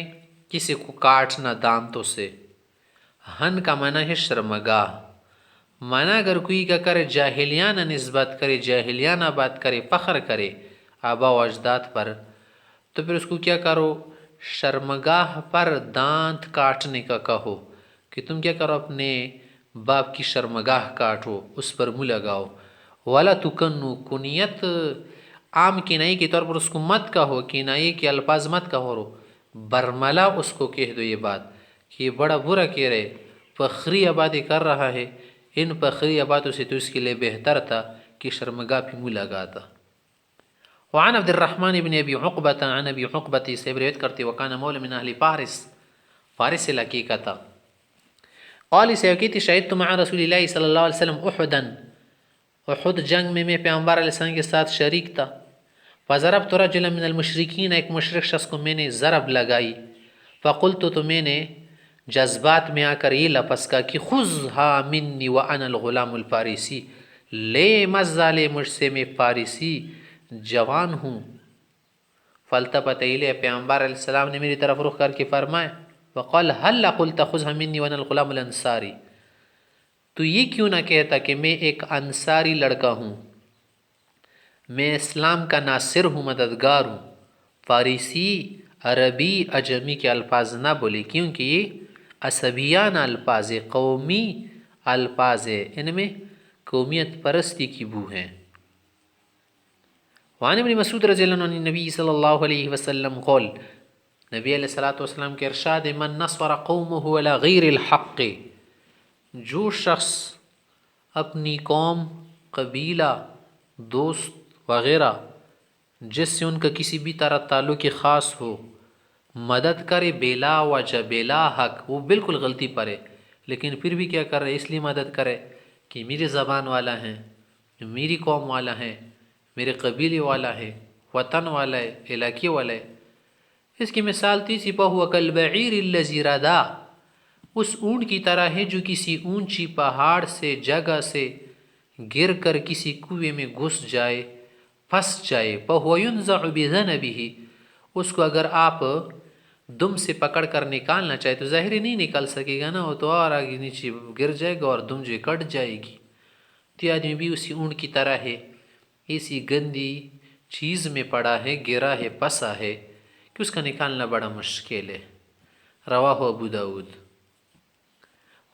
کسی کو کاٹنا دانتوں سے. ہن کا معنی ہے شرمگاہ. معنی اگر کوئی کا کرے جاہلیانہ نسبت کرے، جاہلیانہ بات کرے، فخر کرے آبا و اجداد پر، تو پھر اس کو کیا کرو؟ شرمگاہ پر دانت کاٹنے کا کہو کہ تم کیا کرو، اپنے باپ کی شرمگاہ کاٹو، اس پر منہ لگاؤ. ولا تکنو، کنیت عام کنائی کے طور پر اس کو مت کہو، کنائی کے الفاظ مت کہو، برملا اس کو کہہ دو یہ بات کہ یہ بڑا برا کہہ رہے، فخری باتیں کر رہا ہے. ان فخری باتوں سے تو اس کے لیے بہتر تھا کہ شرمگاہ پہ منہ لگاتا. وعن عبد الرحمن بن ابی عقبۃ عن ابی عقبۃ سے روایت کرتے وکان مولا من اہل فارس، فارس علاقے کا تھا. قال سے کہتی شہدت مع رسول اللہ صلی اللہ علیہ وسلم احدا، احد جنگ میں پیغمبر علیہ السلام کے ساتھ شریک تھا. فضربت رجلا من المشرکین، ایک مشرک شخص کو میں نے ضرب لگائی. فقلت، تو میں نے جذبات میں آ کر یہ لفظ کا کہ خذها منی وانا الغلام الفارسی، لے مزہ لے مجھ سے، میں فارسی جوان ہوں. فالتفت الیہ، پیغمبر علیہ السلام نے میری طرف رخ کر کے فرمایا وقال هل قلت خذها منی وانا الغلام الانصاری، تو یہ کیوں نہ کہتا کہ میں ایک انصاری لڑکا ہوں، میں اسلام کا ناصر ہوں، مددگار ہوں. فارسی، عربی، اجمی کے الفاظ نہ بولے کیونکہ یہ عصبیانہ الفاظ، قومی الفاظ ہے، ان میں قومیت پرستی کی بو ہیں. وعن ابن مسعود رضی اللہ عنہ نبی صلی اللہ علیہ وسلم قول، نبی علیہ السلام کے ارشاد، من نصر قومه على غیر الحق، جو شخص اپنی قوم، قبیلہ، دوست وغیرہ جس سے ان کا کسی بھی طرح تعلق خاص ہو، مدد کرے بلا وجہ، بلا حق، وہ بالکل غلطی پر ہے لیکن پھر بھی کیا کر رہے، اس لیے مدد کرے کہ میری زبان والا ہیں، میری قوم والا ہیں، میرے قبیلے والا ہے، وطن والا ہے، علاقے والا ہے. اس کی مثال تیسری، فَهُوَ كَالْبَعِيرِ الَّذِي رَدَا، اس اونٹ کی طرح ہے جو کسی اونچی پہاڑ سے، جگہ سے گر کر کسی کنویں میں گھس جائے، پھنس جائے. فَهُوَ يُنزَعُ بِذَنَبِهِ، اس کو اگر آپ دم سے پکڑ کر نکالنا چاہے تو ظاہر نہیں نکال سکے گا نا، وہ تو اور آگے نیچے گر جائے گا اور دم جو کٹ جائے گی. تو یہ آدمی بھی اسی اونٹ کی طرح ہے، اسی گندی چیز میں پڑا ہے، گرا ہے، پسا ہے کہ اس کا نکالنا بڑا مشکل ہے. رواہ ابو داود.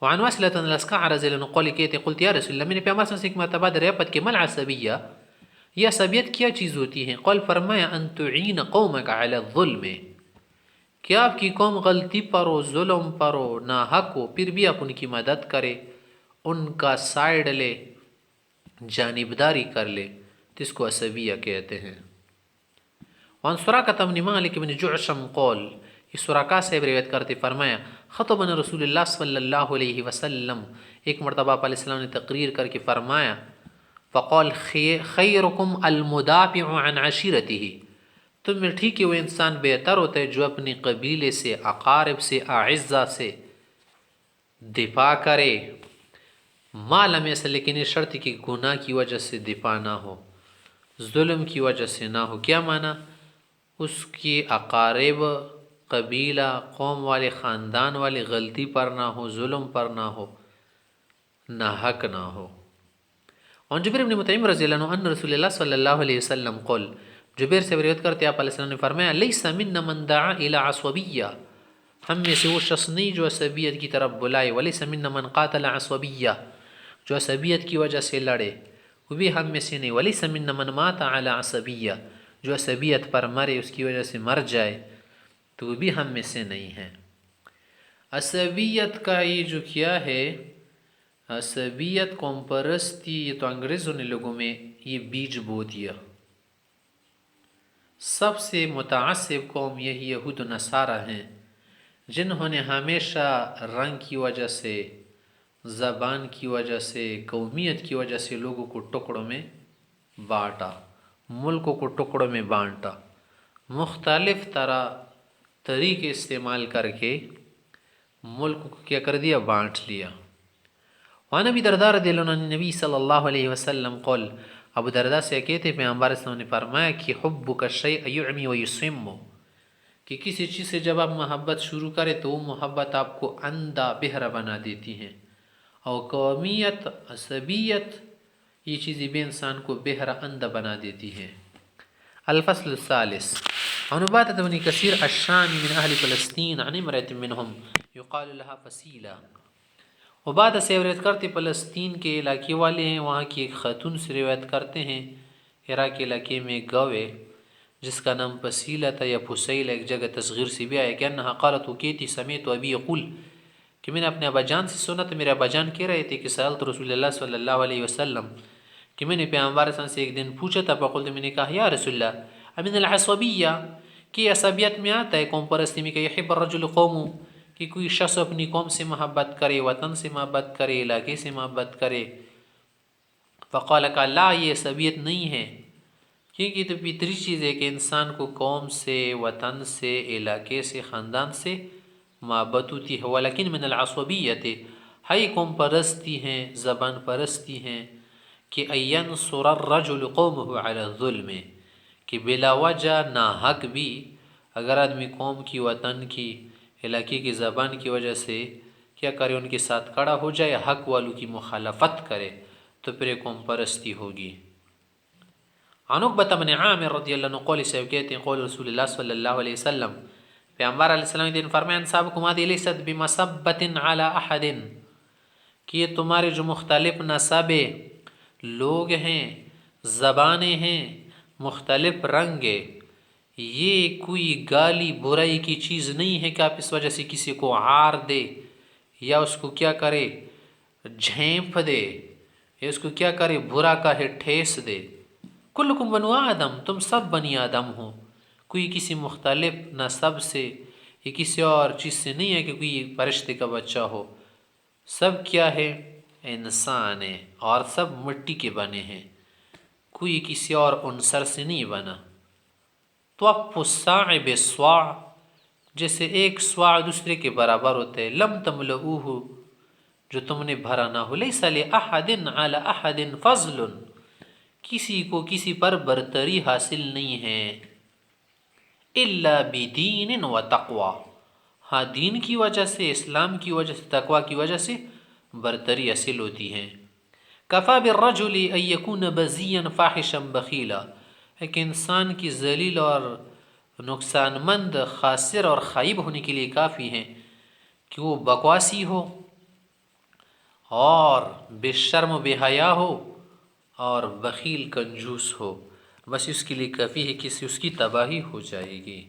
وعن واسلة الاسقع رضی اللہ عنہ قال کہتے قلت یا رسول اللہ، میں نے پیغمبر صلی اللہ علیہ وسلم سے ایک مرتبہ دریافت کہ مل عصبیہ، یہ عصبیت کیا چیز ہوتی ہے؟ قال فرمایا ان تعین قومک علی الظلم، کہ آپ کی قوم غلطی پر ہو، ظلم پر ہو، ناحق ہو، پھر بھی آپ ان کی مدد کرے، ان کا سائیڈ لے، جانبداری کر لے، تو اس کو عصبیہ کہتے ہیں. وعن سراقة بن مالک بن جعشم قول، اس سراقہ سے روایت کرتے فرمایا خطبنا رسول اللہ صلی اللہ علیہ وسلم، ایک مرتبہ آپ علیہ السلام نے تقریر کر کے فرمایا فقال خیرکم المدافع عن عشیرته، تم میں ٹھیک ہے وہ انسان بہتر ہوتا ہے جو اپنی قبیلے سے، اقارب سے، اعزہ سے دفاع کرے. معلوم ایسا، لیکن یہ شرط کی گناہ کی وجہ سے دفاع نہ ہو، ظلم کی وجہ سے نہ ہو. کیا معنی؟ اس کی اقارب، قبیلہ، قوم والے، خاندان والے غلطی پر نہ ہو، ظلم پر نہ ہو، نہ حق نہ ہو. اور جبیر بن مطعم رضی اللہ عنہ ان رسول اللہ صلی اللہ علیہ وسلم قول، جبیر سے روایت کرتے آپ علیہ السلام نے فرمایا لیس منا من دعا الی عصبیہ، ہم میں سے وہ شخص نہیں جو عصبیت کی طرف بلائے، ولیس منا من قاتل عصبیہ، جو عصبیت کی وجہ سے لڑے، وہ بھی ہم میں سے نہیں. ولیس منا من مات علی عصبیہ، جو عصبیت پر مرے، اس کی وجہ سے مر جائے، تو وہ بھی ہم میں سے نہیں ہے. عصبیت کا یہ جو کیا ہے، عصبیت، قوم پرستی، یہ تو انگریزوں نے لوگوں میں یہ بیج بو دیا. سب سے متعصب قوم یہی یہود و نصارہ ہیں، جنہوں نے ہمیشہ رنگ کی وجہ سے، زبان کی وجہ سے، قومیت کی وجہ سے لوگوں کو ٹکڑوں میں بانٹا، ملکوں کو ٹکڑوں میں بانٹا، مختلف طریقے استعمال کر کے ملک کو کیا کر دیا، بانٹ لیا. وعن ابی درداء رضی اللہ عنہ نبی صلی اللہ علیہ وسلم قول، ابو درداء سے کہتے پیغمبر صلی اللہ علیہ وسلم نے فرمایا کہ حبک الشیء یعمی و یصم، کہ کسی چیز سے جب آپ محبت شروع کریں تو وہ محبت آپ کو اندھا بہرا بنا دیتی ہیں، اور قومیت، عصبیت، یہ چیزیں بھی انسان کو بہرا اندھا بنا دیتی ہیں۔ الفصل الثالث عن عبادة بن كثير الشامي من أهل فلسطين عن امرأة منهم يقال لها فسيلة۔ عبادہ سے روایت کرتے فلسطین کے علاقے والے ہیں، وہاں کی ایک خاتون سے روایت کرتے ہیں، عراق کے علاقے میں ایک گاؤں ہے جس کا نام فسیلہ تھا یا فسیلہ، ایک جگہ تصغیر سے بھی آیا کہ انہا قالت، وہ کہتی سمیت ابی یقول، کہ میں نے اپنے ابا جان سے سنا تو میرے ابا جان کہہ رہے تھے کہ سألت رسول اللہ صلی اللہ علیہ وسلم، کہ میں نے پیغمبر صلی اللہ علیہ وسلم سے ایک دن پوچھا تھا، فقلت، میں نے کہا یا رسول اللہ امن العصبیہ، کہ عصبیت میں آتا ہے قوم پرستی میں، کہ یحب الرجل قوم، کہ کوئی شخص اپنی قوم سے محبت کرے، وطن سے محبت کرے، علاقے سے محبت کرے۔ فقال کہ لا، یہ عصبیت نہیں ہے، کیونکہ تو فطری چیز ہے کہ انسان کو قوم سے، وطن سے، علاقے سے، خاندان سے محبت ہوتی ہے، ولیکن من العصبیت، ہے قوم پرستی ہیں، زبان پرستی ہیں، کہ اینصر الرجل قومه علی الظلم، کہ بلا وجہ ناحق بھی اگر آدمی قوم کی، وطن کی، علاقے کی، زبان کی وجہ سے کیا کرے، ان کے ساتھ کھڑا ہو جائے، حق والوں کی مخالفت کرے، تو پھر قوم پرستی ہوگی۔ عن عقبۃ بن عامر رضی اللہ عنہ قول سے کہتے ہیں قول رسول اللہ صلی اللہ علیہ وسلم، پیغمبر علیہ السلام نے فرمایا انصابکم هذه لیست بمصبۃ علی احد، کہ یہ تمہارے جو مختلف نسب لوگ ہیں، زبانیں ہیں، مختلف رنگ ہے، یہ کوئی گالی برائی کی چیز نہیں ہے کہ آپ اس وجہ سے کسی کو عار دے، یا اس کو کیا کرے، جھینپ دے، یا اس کو کیا کرے، برا کہے، ٹھیس دے۔ کلکم بنو آدم، تم سب بنی آدم ہو، کوئی کسی مختلف نسب سے یا کسی اور چیز سے نہیں ہے کہ کوئی فرشتے کا بچہ ہو، سب کیا ہے، انسان ہے، اور سب مٹی کے بنے ہیں، کوئی کسی اور عنصر سے نہیں بنا۔ توف الصاع بالصاع، جیسے ایک صاع دوسرے کے برابر ہوتے ہیں، لم تملؤوہ، جو تم نے بھرا نہ ہو، لیس لأحد علی احد فضل، کسی کو کسی پر برتری حاصل نہیں ہے، الا بدین و تقوی، ہاں دین کی وجہ سے، اسلام کی وجہ سے، تقوی کی وجہ سے برتری حاصل ہوتی ہے۔ کفا بالرجل ان یکون بذیا فاحشا بخیلا، ایک انسان کی ذلیل اور نقصان مند، خاسر اور خائب ہونے کے لیے کافی ہے کہ وہ بکواسی ہو اور بے شرم و بے حیا ہو اور بخیل کنجوس ہو، بس اس کے لیے کافی ہے کہ اس کی تباہی ہو جائے گی۔